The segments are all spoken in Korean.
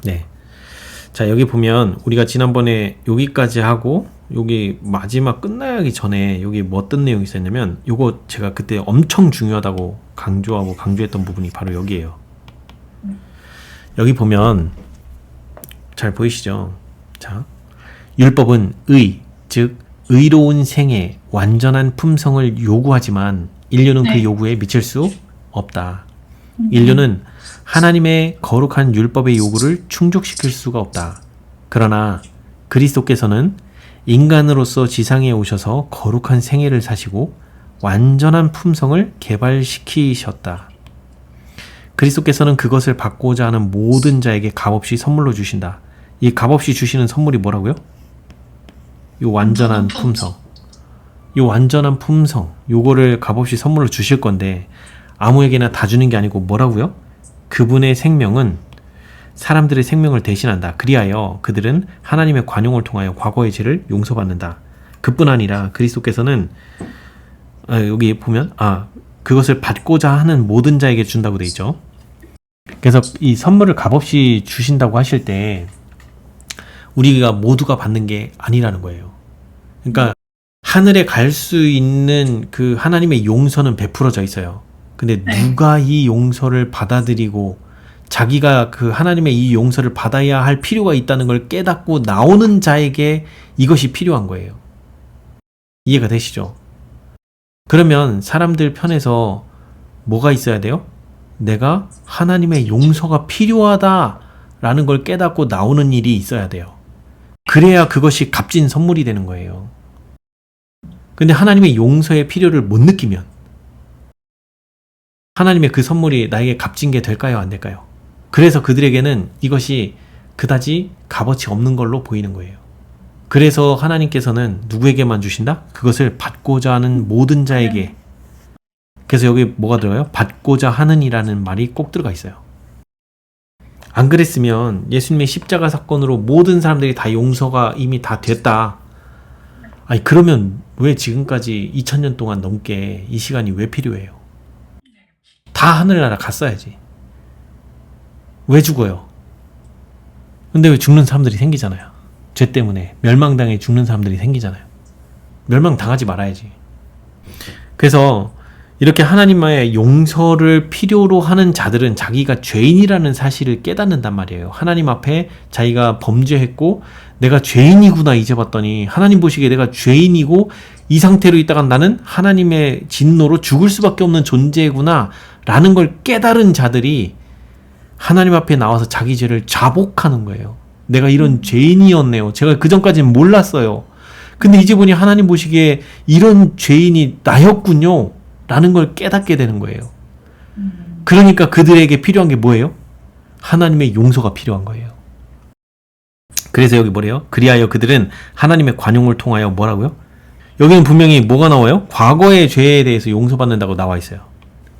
네. 자, 여기 보면 우리가 지난번에 여기까지 하고 여기 마지막 끝나기 전에 여기 뭐 어떤 내용이 있었냐면 요거 제가 그때 엄청 중요하다고 강조하고 강조했던 부분이 바로 여기에요. 여기 보면 잘 보이시죠? 자, 율법은 의, 즉 의로운 생애, 완전한 품성을 요구하지만 인류는 그 요구에 미칠 수 없다. 인류는 하나님의 거룩한 율법의 요구를 충족시킬 수가 없다. 그러나 그리스도께서는 인간으로서 지상에 오셔서 거룩한 생애를 사시고 완전한 품성을 개발시키셨다. 그리스도께서는 그것을 받고자 하는 모든 자에게 값없이 선물로 주신다. 이 값없이 주시는 선물이 뭐라고요? 이 완전한 품성. 이 완전한 품성. 요거를 값없이 선물로 주실 건데 아무에게나 다 주는 게 아니고 뭐라고요? 그분의 생명은 사람들의 생명을 대신한다. 그리하여 그들은 하나님의 관용을 통하여 과거의 죄를 용서받는다. 그뿐 아니라 그리스도께서는 여기 보면 그것을 받고자 하는 모든 자에게 준다고 돼 있죠. 그래서 이 선물을 값없이 주신다고 하실 때 우리가 모두가 받는 게 아니라는 거예요. 그러니까 하늘에 갈 수 있는 그 하나님의 용서는 베풀어져 있어요. 근데 누가 이 용서를 받아들이고 자기가 그 하나님의 이 용서를 받아야 할 필요가 있다는 걸 깨닫고 나오는 자에게 이것이 필요한 거예요. 이해가 되시죠? 그러면 사람들 편에서 뭐가 있어야 돼요? 내가 하나님의 용서가 필요하다라는 걸 깨닫고 나오는 일이 있어야 돼요. 그래야 그것이 값진 선물이 되는 거예요. 근데 하나님의 용서의 필요를 못 느끼면 하나님의 그 선물이 나에게 값진 게 될까요? 안 될까요? 그래서 그들에게는 이것이 그다지 값어치 없는 걸로 보이는 거예요. 그래서 하나님께서는 누구에게만 주신다? 그것을 받고자 하는 모든 자에게. 그래서 여기 뭐가 들어가요? 받고자 하는 이라는 말이 꼭 들어가 있어요. 안 그랬으면 예수님의 십자가 사건으로 모든 사람들이 다 용서가 이미 다 됐다. 아니 그러면 왜 지금까지 2000년 동안 넘게 이 시간이 왜 필요해요? 다 하늘나라 갔어야지. 왜 죽어요? 근데 왜 죽는 사람들이 생기잖아요. 죄 때문에 멸망당해 죽는 사람들이 생기잖아요. 멸망당하지 말아야지. 그래서 이렇게 하나님의 용서를 필요로 하는 자들은 자기가 죄인이라는 사실을 깨닫는단 말이에요. 하나님 앞에 자기가 범죄했고 내가 죄인이구나 이제 봤더니 하나님 보시기에 내가 죄인이고 이 상태로 있다가 나는 하나님의 진노로 죽을 수밖에 없는 존재구나 라는 걸 깨달은 자들이 하나님 앞에 나와서 자기 죄를 자복하는 거예요. 내가 이런 죄인이었네요. 제가 그전까지는 몰랐어요. 근데 이제 보니 하나님 보시기에 이런 죄인이 나였군요 라는 걸 깨닫게 되는 거예요. 그러니까 그들에게 필요한 게 뭐예요? 하나님의 용서가 필요한 거예요. 그래서 여기 뭐래요? 그리하여 그들은 하나님의 관용을 통하여 뭐라고요? 여기는 분명히 뭐가 나와요? 과거의 죄에 대해서 용서받는다고 나와 있어요.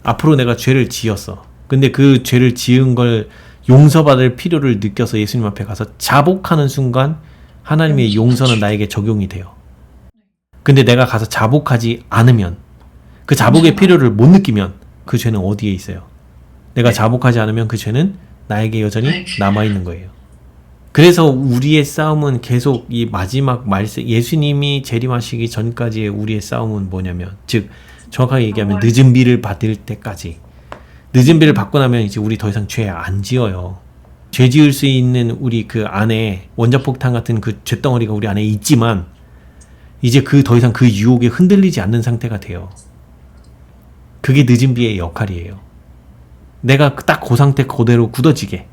앞으로 내가 죄를 지었어. 근데 그 죄를 지은 걸 용서받을 필요를 느껴서 예수님 앞에 가서 자복하는 순간 하나님의 용서는 나에게 적용이 돼요. 근데 내가 가서 자복하지 않으면 그 자복의 필요를 못 느끼면 그 죄는 어디에 있어요? 내가 자복하지 않으면 그 죄는 나에게 여전히 남아있는 거예요. 그래서 우리의 싸움은 계속 이 마지막 말세 예수님이 재림하시기 전까지의 우리의 싸움은 뭐냐면 즉 정확하게 얘기하면 늦은 비를 받을 때까지 늦은 비를 받고 나면 이제 우리 더 이상 죄 안 지어요. 죄 지을 수 있는 우리 그 안에 원자폭탄 같은 그 죄덩어리가 우리 안에 있지만 이제 더 이상 그 유혹에 흔들리지 않는 상태가 돼요. 그게 늦은 비의 역할이에요. 내가 딱 그 상태 그대로 굳어지게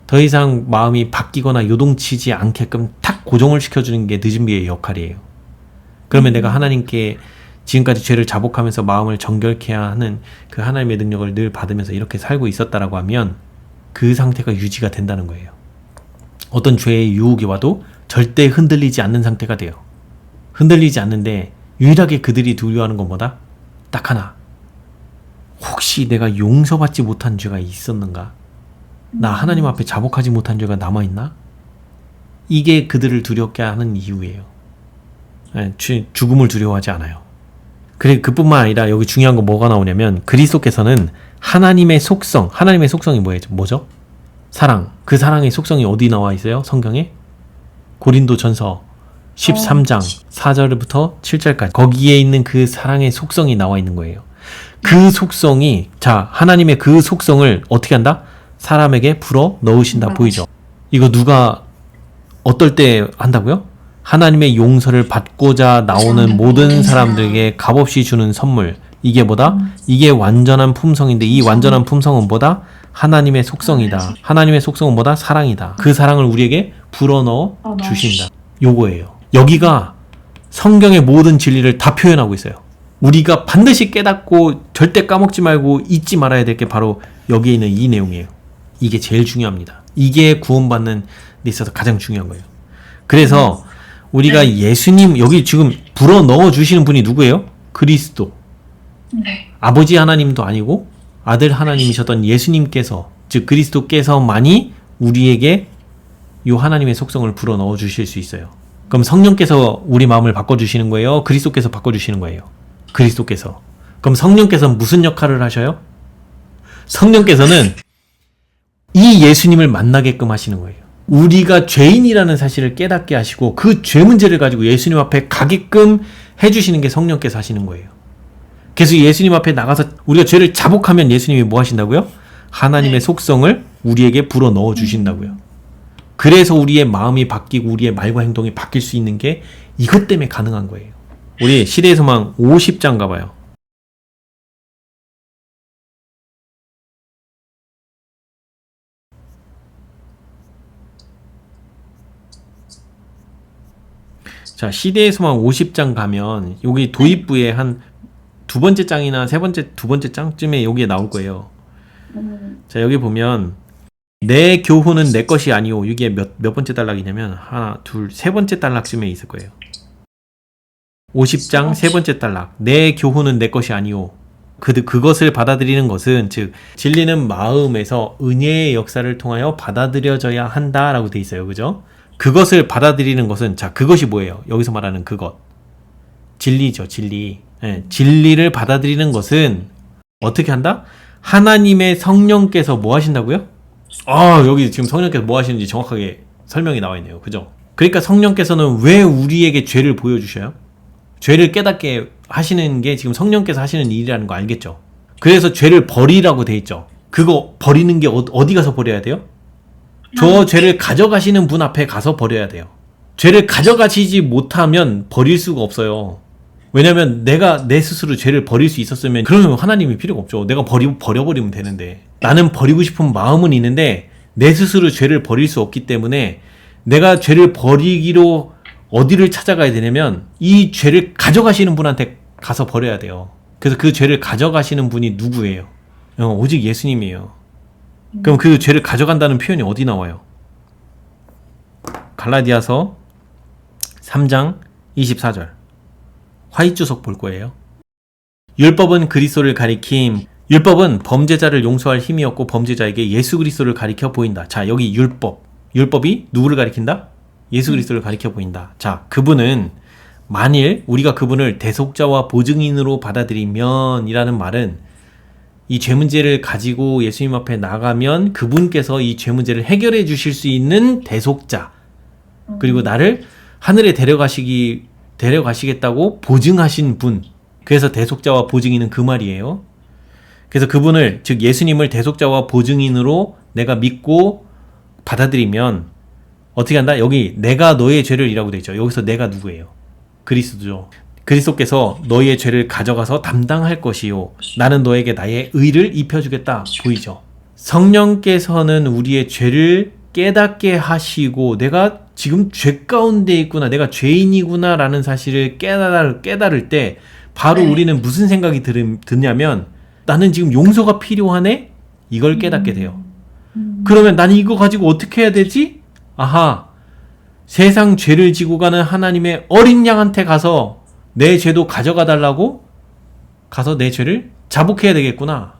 더 이상 마음이 바뀌거나 요동치지 않게끔 탁 고정을 시켜주는 게 늦은 비의 역할이에요. 그러면 내가 하나님께 지금까지 죄를 자복하면서 마음을 정결케 하는 그 하나님의 능력을 늘 받으면서 이렇게 살고 있었다라고 하면 그 상태가 유지가 된다는 거예요. 어떤 죄의 유혹이 와도 절대 흔들리지 않는 상태가 돼요. 흔들리지 않는데 유일하게 그들이 두려워하는 건 뭐다? 딱 하나. 혹시 내가 용서받지 못한 죄가 있었는가? 나 하나님 앞에 자복하지 못한 죄가 남아있나? 이게 그들을 두렵게 하는 이유예요. 죽음을 두려워하지 않아요. 그래 그뿐만 아니라 여기 중요한 건 뭐가 나오냐면 그리스도께서는 하나님의 속성이 뭐죠? 사랑. 그 사랑의 속성이 어디 나와 있어요? 성경에? 고린도전서 13장 4절부터 7절까지 거기에 있는 그 사랑의 속성이 나와 있는 거예요. 그 속성이 자 하나님의 그 속성을 어떻게 한다? 사람에게 불어 넣으신다. 보이죠? 이거 누가 어떨 때 한다고요? 하나님의 용서를 받고자 나오는 모든 사람들에게 값없이 주는 선물. 이게 뭐다? 이게 완전한 품성인데 이 완전한 품성은 뭐다? 하나님의 속성이다. 하나님의 속성은 뭐다? 사랑이다. 그 사랑을 우리에게 불어넣어 주신다. 요거예요. 여기가 성경의 모든 진리를 다 표현하고 있어요. 우리가 반드시 깨닫고 절대 까먹지 말고 잊지 말아야 될 게 바로 여기에 있는 이 내용이에요. 이게 제일 중요합니다. 이게 구원받는 데 있어서 가장 중요한 거예요. 그래서 우리가 예수님 여기 지금 불어넣어 주시는 분이 누구예요? 그리스도. 아버지 하나님도 아니고 아들 하나님이셨던 예수님께서 즉 그리스도께서만이 우리에게 이 하나님의 속성을 불어넣어 주실 수 있어요. 그럼 성령께서 우리 마음을 바꿔주시는 거예요? 그리스도께서 바꿔주시는 거예요? 그리스도께서. 그럼 성령께서는 무슨 역할을 하셔요? 성령께서는 이 예수님을 만나게끔 하시는 거예요. 우리가 죄인이라는 사실을 깨닫게 하시고 그 죄 문제를 가지고 예수님 앞에 가게끔 해주시는 게 성령께서 하시는 거예요. 그래서 예수님 앞에 나가서 우리가 죄를 자복하면 예수님이 뭐 하신다고요? 하나님의 속성을 우리에게 불어 넣어 주신다고요. 그래서 우리의 마음이 바뀌고 우리의 말과 행동이 바뀔 수 있는 게 이것 때문에 가능한 거예요. 우리 시대의 소망 50장 가봐요. 자, 시대의 소망 50장 가면 여기 도입부에 한 두 번째 장이나 두 번째 장쯤에 여기에 나올 거예요. 자, 여기 보면 내 교훈은 내 것이 아니오. 이게 몇 번째 단락이냐면 하나, 둘, 세 번째 단락쯤에 있을 거예요. 50장 세 번째 단락. 내 교훈은 내 것이 아니오. 그것을 받아들이는 것은 즉 진리는 마음에서 은혜의 역사를 통하여 받아들여져야 한다라고 돼 있어요. 그죠? 그것을 받아들이는 것은 자 그것이 뭐예요? 여기서 말하는 그것. 진리죠. 진리. 네, 진리를 받아들이는 것은 어떻게 한다? 하나님의 성령께서 뭐 하신다고요? 여기 지금 성령께서 뭐 하시는지 정확하게 설명이 나와 있네요. 그죠? 그러니까 성령께서는 왜 우리에게 죄를 보여주셔요? 죄를 깨닫게 하시는 게 지금 성령께서 하시는 일이라는 거 알겠죠? 그래서 죄를 버리라고 돼 있죠. 그거 버리는 게 어디 가서 버려야 돼요? 저 죄를 가져가시는 분 앞에 가서 버려야 돼요. 죄를 가져가시지 못하면 버릴 수가 없어요. 왜냐면 내가 내 스스로 죄를 버릴 수 있었으면 그러면 하나님이 필요가 없죠. 내가 버려버리면 되는데 나는 버리고 싶은 마음은 있는데 내 스스로 죄를 버릴 수 없기 때문에 내가 죄를 버리기로 어디를 찾아가야 되냐면 이 죄를 가져가시는 분한테 가서 버려야 돼요. 그래서 그 죄를 가져가시는 분이 누구예요? 오직 예수님이에요. 그럼 그 죄를 가져간다는 표현이 어디 나와요? 갈라디아서 3장 24절 화이주석 볼 거예요. 율법은 그리스도를 가리킴. 율법은 범죄자를 용서할 힘이었고 범죄자에게 예수 그리스도를 가리켜 보인다. 자, 여기 율법이 누구를 가리킨다? 예수 그리스도를 가리켜 보인다. 자, 그분은 만일 우리가 그분을 대속자와 보증인으로 받아들이면 이라는 말은 이 죄 문제를 가지고 예수님 앞에 나가면 그분께서 이 죄 문제를 해결해 주실 수 있는 대속자 그리고 나를 하늘에 데려가시겠다고 보증하신 분. 그래서 대속자와 보증인은 그 말이에요. 그래서 그분을 즉 예수님을 대속자와 보증인으로 내가 믿고 받아들이면 어떻게 한다? 여기 내가 너의 죄를 이라고 되어 있죠. 여기서 내가 누구예요? 그리스도죠. 그리스도께서 너의 죄를 가져가서 담당할 것이요 나는 너에게 나의 의를 입혀주겠다. 보이죠? 성령께서는 우리의 죄를 깨닫게 하시고 내가 지금 죄 가운데 있구나 내가 죄인이구나 라는 사실을 깨달을 때 바로 우리는 무슨 생각이 드냐면 나는 지금 용서가 필요하네? 이걸 깨닫게 돼요. 그러면 나는 이거 가지고 어떻게 해야 되지? 아하, 세상 죄를 지고 가는 하나님의 어린 양한테 가서 내 죄도 가져가 달라고 가서 내 죄를 자복해야 되겠구나.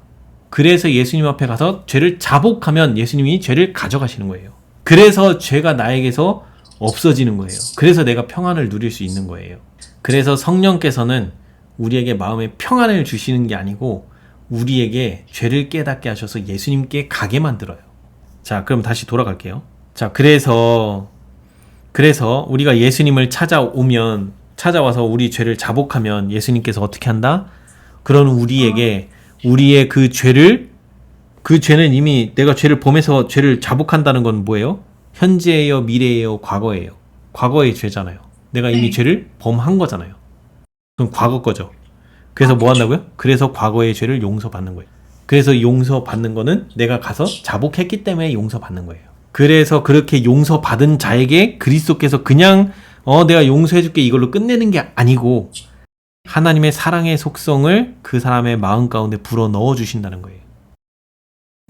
그래서 예수님 앞에 가서 죄를 자복하면 예수님이 죄를 가져가시는 거예요. 그래서 죄가 나에게서 없어지는 거예요. 그래서 내가 평안을 누릴 수 있는 거예요. 그래서 성령께서는 우리에게 마음의 평안을 주시는 게 아니고 우리에게 죄를 깨닫게 하셔서 예수님께 가게 만들어요. 자, 그럼 다시 돌아갈게요. 자, 그래서 우리가 예수님을 찾아와서 우리 죄를 자복하면 예수님께서 어떻게 한다? 그런 우리에게 우리의 그 죄는 이미 내가 죄를 범해서 죄를 자복한다는 건 뭐예요? 현재예요, 미래예요, 과거예요. 과거의 죄잖아요. 내가 이미 죄를 범한 거잖아요. 그럼 과거 거죠. 그래서 뭐 한다고요? 그래서 과거의 죄를 용서받는 거예요. 그래서 용서받는 거는 내가 가서 자복했기 때문에 용서받는 거예요. 그래서 그렇게 용서받은 자에게 그리스도께서 그냥 내가 용서해줄게 이걸로 끝내는 게 아니고 하나님의 사랑의 속성을 그 사람의 마음 가운데 불어 넣어주신다는 거예요.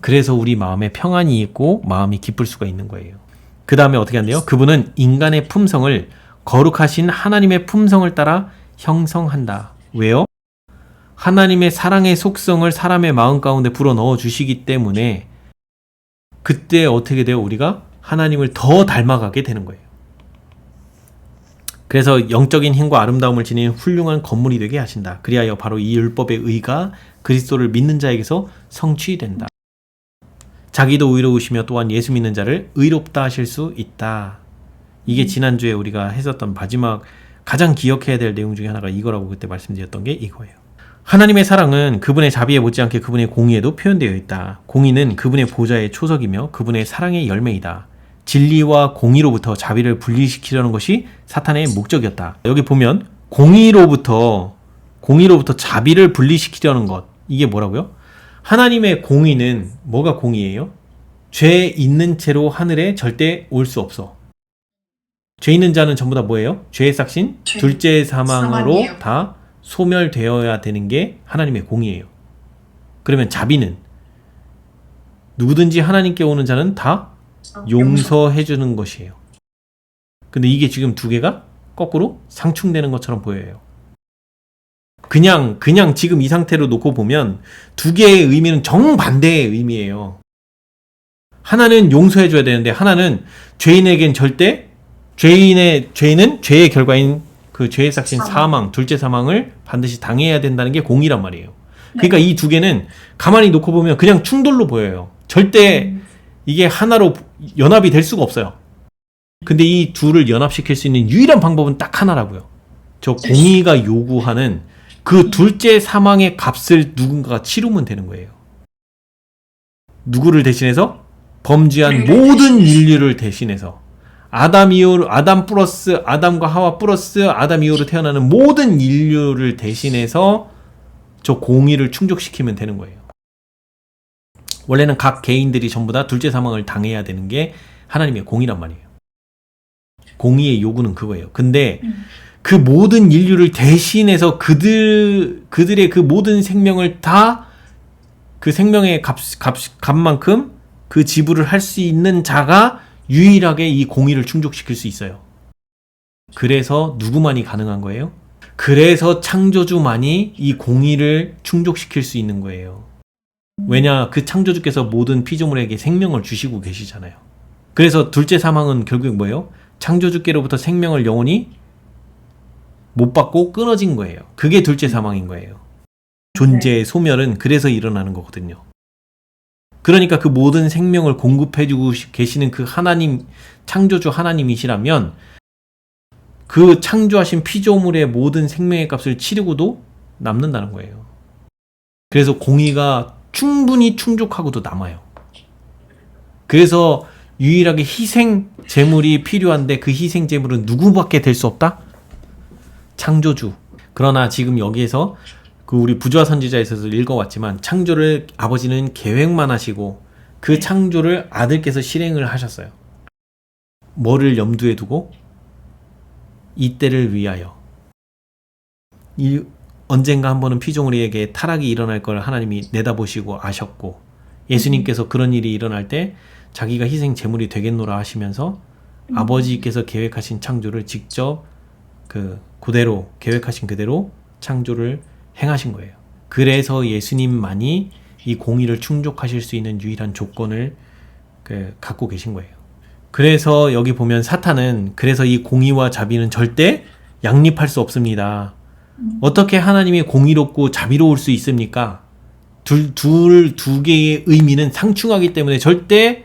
그래서 우리 마음에 평안이 있고 마음이 기쁠 수가 있는 거예요. 그 다음에 어떻게 한대요? 그분은 인간의 품성을 거룩하신 하나님의 품성을 따라 형성한다. 왜요? 하나님의 사랑의 속성을 사람의 마음 가운데 불어 넣어 주시기 때문에 그때 어떻게 돼요? 우리가 하나님을 더 닮아가게 되는 거예요. 그래서 영적인 힘과 아름다움을 지닌 훌륭한 건물이 되게 하신다. 그리하여 바로 이 율법의 의가 그리스도를 믿는 자에게서 성취된다. 자기도 의로우시며 또한 예수 믿는 자를 의롭다 하실 수 있다. 이게 지난주에 우리가 했었던 마지막 가장 기억해야 될 내용 중에 하나가 이거라고 그때 말씀드렸던 게 이거예요. 하나님의 사랑은 그분의 자비에 못지않게 그분의 공의에도 표현되어 있다. 공의는 그분의 보좌의 초석이며 그분의 사랑의 열매이다. 진리와 공의로부터 자비를 분리시키려는 것이 사탄의 목적이었다. 여기 보면 공의로부터 자비를 분리시키려는 것. 이게 뭐라고요? 하나님의 공의는 뭐가 공의예요? 죄 있는 채로 하늘에 절대 올 수 없어. 죄 있는 자는 전부 다 뭐예요? 죄의 삭신, 둘째 사망으로 사망이에요. 다 소멸되어야 되는 게 하나님의 공의예요. 그러면 자비는 누구든지 하나님께 오는 자는 다 용서해 주는 것이에요. 근데 이게 지금 두 개가 거꾸로 상충되는 것처럼 보여요. 그냥 지금 이 상태로 놓고 보면 두 개의 의미는 정반대의 의미예요. 하나는 용서해 줘야 되는데 하나는 죄인에겐 절대 죄인의 죄는 죄의 결과인 그 죄의 삭신 사망, 둘째 사망을 반드시 당해야 된다는 게 공의란 말이에요. 그러니까 이 두 개는 가만히 놓고 보면 그냥 충돌로 보여요. 절대 이게 하나로 연합이 될 수가 없어요. 근데 이 둘을 연합시킬 수 있는 유일한 방법은 딱 하나라고요. 저 공의가 요구하는 그 둘째 사망의 값을 누군가가 치르면 되는 거예요. 누구를 대신해서? 범죄한 모든 인류를 대신해서. 아담 플러스 아담과 하와 플러스 아담 이후로 태어나는 모든 인류를 대신해서 저 공의를 충족시키면 되는 거예요. 원래는 각 개인들이 전부 다 둘째 사망을 당해야 되는 게 하나님의 공의란 말이에요. 공의의 요구는 그거예요. 근데 그 모든 인류를 대신해서 그들의 그 모든 생명을 다 그 생명의 값만큼 그 지불을 할 수 있는 자가 유일하게 이 공의를 충족시킬 수 있어요. 그래서 누구만이 가능한 거예요? 그래서 창조주만이 이 공의를 충족시킬 수 있는 거예요. 왜냐, 그 창조주께서 모든 피조물에게 생명을 주시고 계시잖아요. 그래서 둘째 사망은 결국 뭐예요? 창조주께로부터 생명을 영원히 못 받고 끊어진 거예요. 그게 둘째 사망인 거예요. 존재의 소멸은 그래서 일어나는 거거든요. 그러니까 그 모든 생명을 공급해주고 계시는 그 하나님, 창조주 하나님이시라면 그 창조하신 피조물의 모든 생명의 값을 치르고도 남는다는 거예요. 그래서 공의가 충분히 충족하고도 남아요. 그래서 유일하게 희생 제물이 필요한데 그 희생 제물은 누구밖에 될 수 없다? 창조주. 그러나 지금 여기에서 그 우리 부조화 선지자에서 읽어왔지만 창조를 아버지는 계획만 하시고 그 창조를 아들께서 실행을 하셨어요. 뭐를 염두에 두고? 이때를 위하여. 언젠가 한 번은 피조물에게 타락이 일어날 걸 하나님이 내다보시고 아셨고 예수님께서 그런 일이 일어날 때 자기가 희생 제물이 되겠노라 하시면서 아버지께서 계획하신 창조를 직접 그대로 계획하신 그대로 창조를 행하신 거예요. 그래서 예수님만이 이 공의를 충족하실 수 있는 유일한 조건을 갖고 계신 거예요. 그래서 여기 보면 사탄은 그래서 이 공의와 자비는 절대 양립할 수 없습니다. 어떻게 하나님이 공의롭고 자비로울 수 있습니까? 두 개의 의미는 상충하기 때문에 절대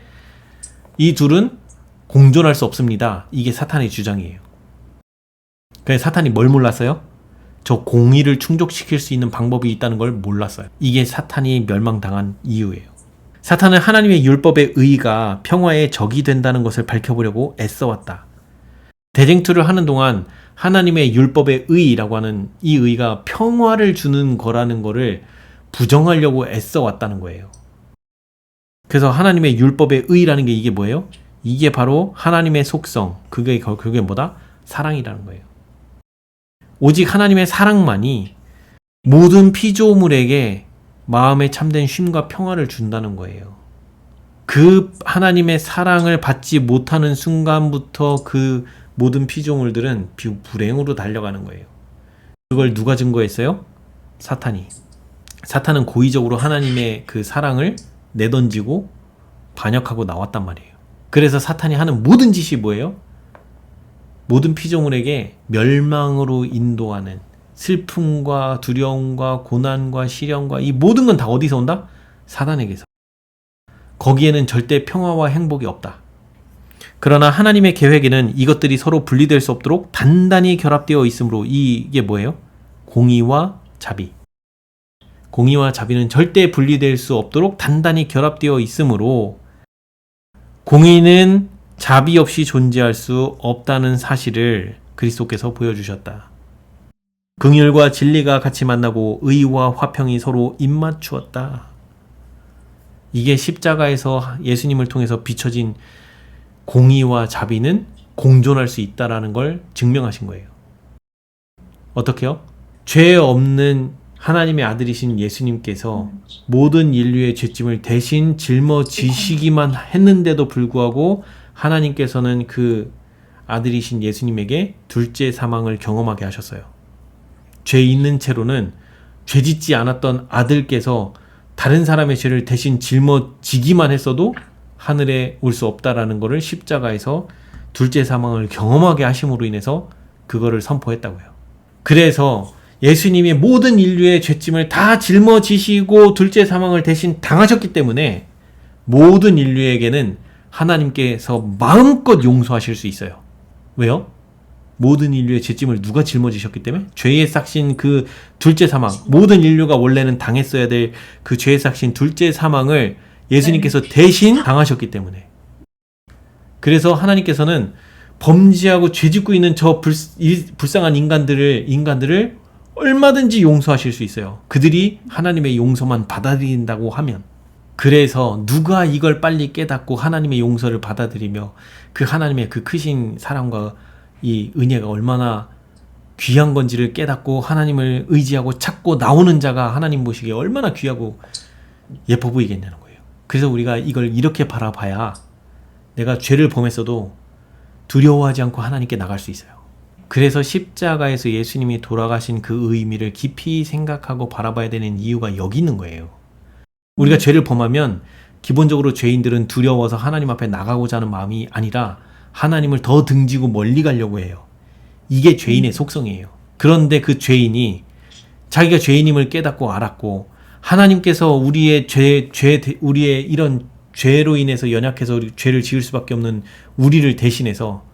이 둘은 공존할 수 없습니다. 이게 사탄의 주장이에요. 그래서 사탄이 뭘 몰랐어요? 저 공의를 충족시킬 수 있는 방법이 있다는 걸 몰랐어요. 이게 사탄이 멸망당한 이유예요. 사탄은 하나님의 율법의 의가 평화의 적이 된다는 것을 밝혀보려고 애써왔다. 대쟁투를 하는 동안 하나님의 율법의 의라고 하는 이 의가 평화를 주는 거라는 거를 부정하려고 애써왔다는 거예요. 그래서 하나님의 율법의 의라는 게 이게 뭐예요? 이게 바로 하나님의 속성, 그게 뭐다? 사랑이라는 거예요. 오직 하나님의 사랑만이 모든 피조물에게 마음에 참된 쉼과 평화를 준다는 거예요. 그 하나님의 사랑을 받지 못하는 순간부터 그 모든 피조물들은 불행으로 달려가는 거예요. 그걸 누가 증거했어요? 사탄이. 사탄은 고의적으로 하나님의 그 사랑을 내던지고 반역하고 나왔단 말이에요. 그래서 사탄이 하는 모든 짓이 뭐예요? 모든 피조물에게 멸망으로 인도하는 슬픔과 두려움과 고난과 시련과 이 모든 건 다 어디서 온다? 사탄에게서. 거기에는 절대 평화와 행복이 없다. 그러나 하나님의 계획에는 이것들이 서로 분리될 수 없도록 단단히 결합되어 있으므로 이게 뭐예요? 공의와 자비. 공의와 자비는 절대 분리될 수 없도록 단단히 결합되어 있으므로 공의는 자비 없이 존재할 수 없다는 사실을 그리스도께서 보여주셨다. 긍휼과 진리가 같이 만나고 의와 화평이 서로 입맞추었다. 이게 십자가에서 예수님을 통해서 비춰진 공의와 자비는 공존할 수 있다는 걸 증명하신 거예요. 어떻게요? 죄 없는 하나님의 아들이신 예수님께서 모든 인류의 죄짐을 대신 짊어지시기만 했는데도 불구하고 하나님께서는 그 아들이신 예수님에게 둘째 사망을 경험하게 하셨어요. 죄 있는 채로는 죄 짓지 않았던 아들께서 다른 사람의 죄를 대신 짊어지기만 했어도 하늘에 올 수 없다라는 것을 십자가에서 둘째 사망을 경험하게 하심으로 인해서 그거를 선포했다고요. 그래서 예수님이 모든 인류의 죄짐을 다 짊어지시고 둘째 사망을 대신 당하셨기 때문에 모든 인류에게는 하나님께서 마음껏 용서하실 수 있어요. 왜요? 모든 인류의 죄짐을 누가 짊어지셨기 때문에? 죄의 싹신 그 둘째 사망, 모든 인류가 원래는 당했어야 될 그 죄의 싹신 둘째 사망을 예수님께서 대신 당하셨기 때문에. 그래서 하나님께서는 범죄하고 죄짓고 있는 저 불쌍한 인간들을 얼마든지 용서하실 수 있어요. 그들이 하나님의 용서만 받아들인다고 하면. 그래서 누가 이걸 빨리 깨닫고 하나님의 용서를 받아들이며 그 하나님의 그 크신 사랑과 이 은혜가 얼마나 귀한 건지를 깨닫고 하나님을 의지하고 찾고 나오는 자가 하나님 보시기에 얼마나 귀하고 예뻐 보이겠냐는 거예요. 그래서 우리가 이걸 이렇게 바라봐야 내가 죄를 범했어도 두려워하지 않고 하나님께 나갈 수 있어요. 그래서 십자가에서 예수님이 돌아가신 그 의미를 깊이 생각하고 바라봐야 되는 이유가 여기 있는 거예요. 우리가 죄를 범하면 기본적으로 죄인들은 두려워서 하나님 앞에 나가고자 하는 마음이 아니라 하나님을 더 등지고 멀리 가려고 해요. 이게 죄인의 속성이에요. 그런데 그 죄인이 자기가 죄인임을 깨닫고 알았고 하나님께서 우리의 우리의 이런 죄로 인해서 연약해서 죄를 지을 수밖에 없는 우리를 대신해서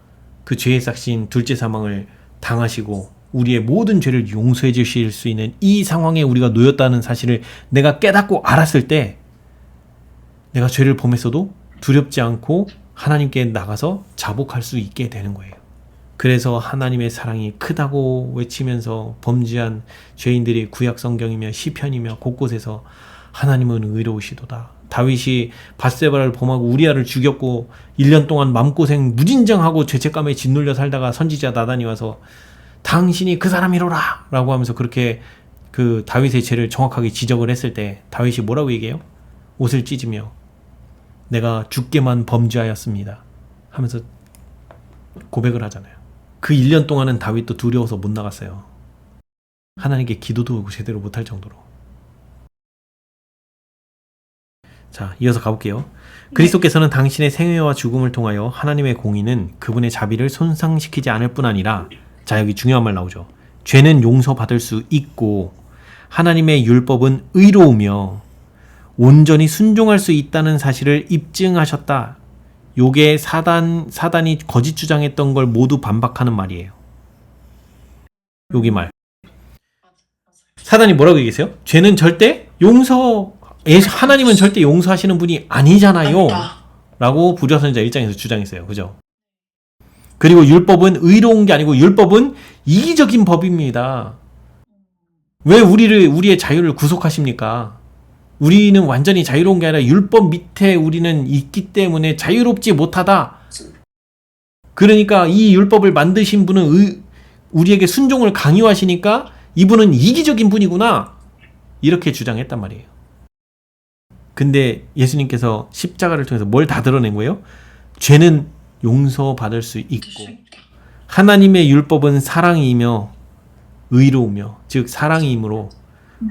그 죄의 삭신 둘째 사망을 당하시고 우리의 모든 죄를 용서해 주실 수 있는 이 상황에 우리가 놓였다는 사실을 내가 깨닫고 알았을 때 내가 죄를 범했어도 두렵지 않고 하나님께 나가서 자복할 수 있게 되는 거예요. 그래서 하나님의 사랑이 크다고 외치면서 범죄한 죄인들이 구약 성경이며 시편이며 곳곳에서 하나님은 의로우시도다. 다윗이 밧세바를 범하고 우리아를 죽였고 1년 동안 마음고생 무진장하고 죄책감에 짓눌려 살다가 선지자 나단이 와서 당신이 그 사람이로라 라고 하면서 그렇게 그 다윗의 죄를 정확하게 지적을 했을 때 다윗이 뭐라고 얘기해요? 옷을 찢으며 내가 주께만 범죄하였습니다 하면서 고백을 하잖아요. 그 1년 동안은 다윗도 두려워서 못 나갔어요. 하나님께 기도도 제대로 못할 정도로. 자, 이어서 가볼게요. 그리스도께서는 당신의 생애와 죽음을 통하여 하나님의 공의는 그분의 자비를 손상시키지 않을 뿐 아니라, 자, 여기 중요한 말 나오죠. 죄는 용서받을 수 있고 하나님의 율법은 의로우며 온전히 순종할 수 있다는 사실을 입증하셨다. 요게 사단이 거짓 주장했던 걸 모두 반박하는 말이에요. 여기 말. 사단이 뭐라고 얘기했어요? 죄는 절대 하나님은 절대 용서하시는 분이 아니잖아요. 라고 불효선자 1장에서 주장했어요. 그죠? 그리고 율법은 의로운 게 아니고 율법은 이기적인 법입니다. 왜 우리의 자유를 구속하십니까? 우리는 완전히 자유로운 게 아니라 율법 밑에 우리는 있기 때문에 자유롭지 못하다. 그러니까 이 율법을 만드신 분은 우리에게 순종을 강요하시니까 이분은 이기적인 분이구나. 이렇게 주장했단 말이에요. 근데 예수님께서 십자가를 통해서 뭘 다 드러낸 거예요? 죄는 용서받을 수 있고 하나님의 율법은 사랑이며 의로우며 즉 사랑이므로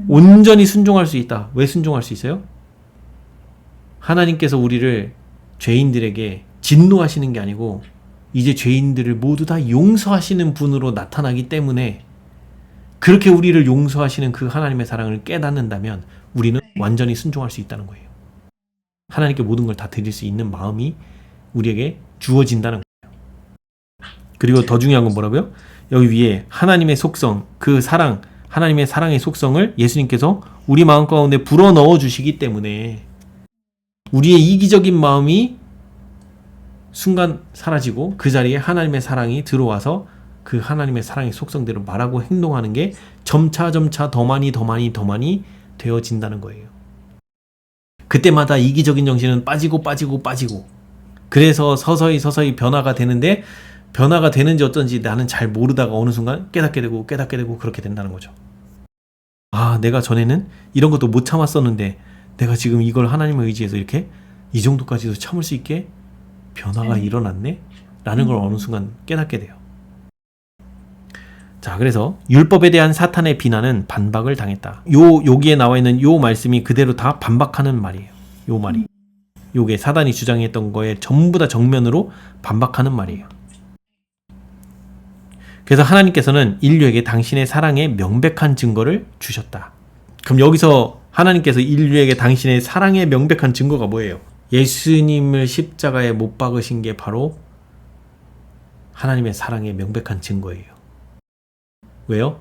온전히 순종할 수 있다. 왜 순종할 수 있어요? 하나님께서 우리를 죄인들에게 진노하시는 게 아니고 이제 죄인들을 모두 다 용서하시는 분으로 나타나기 때문에 그렇게 우리를 용서하시는 그 하나님의 사랑을 깨닫는다면 우리는 완전히 순종할 수 있다는 거예요. 하나님께 모든 걸 다 드릴 수 있는 마음이 우리에게 주어진다는 거예요. 그리고 더 중요한 건 뭐라고요? 여기 위에 하나님의 속성, 그 사랑, 하나님의 사랑의 속성을 예수님께서 우리 마음 가운데 불어넣어 주시기 때문에 우리의 이기적인 마음이 순간 사라지고 그 자리에 하나님의 사랑이 들어와서 그 하나님의 사랑의 속성대로 말하고 행동하는 게 점차 더 많이 되어진다는 거예요. 그때마다 이기적인 정신은 빠지고 그래서 서서히 변화가 되는데 변화가 되는지 어떤지 나는 잘 모르다가 어느 순간 깨닫게 되고 그렇게 된다는 거죠. 아, 내가 전에는 이런 것도 못 참았었는데 내가 지금 이걸 하나님의 의지에서 이렇게 이 정도까지도 참을 수 있게 변화가 일어났네? 라는 걸 어느 순간 깨닫게 돼요. 자, 그래서 율법에 대한 사탄의 비난은 반박을 당했다. 여기에 나와 있는 요 말씀이 그대로 다 반박하는 말이에요. 요 말이. 요게 사단이 주장했던 거에 전부 다 정면으로 반박하는 말이에요. 그래서 하나님께서는 인류에게 당신의 사랑의 명백한 증거를 주셨다. 그럼 여기서 하나님께서 인류에게 당신의 사랑의 명백한 증거가 뭐예요? 예수님을 십자가에 못 박으신 게 바로 하나님의 사랑의 명백한 증거예요. 왜요?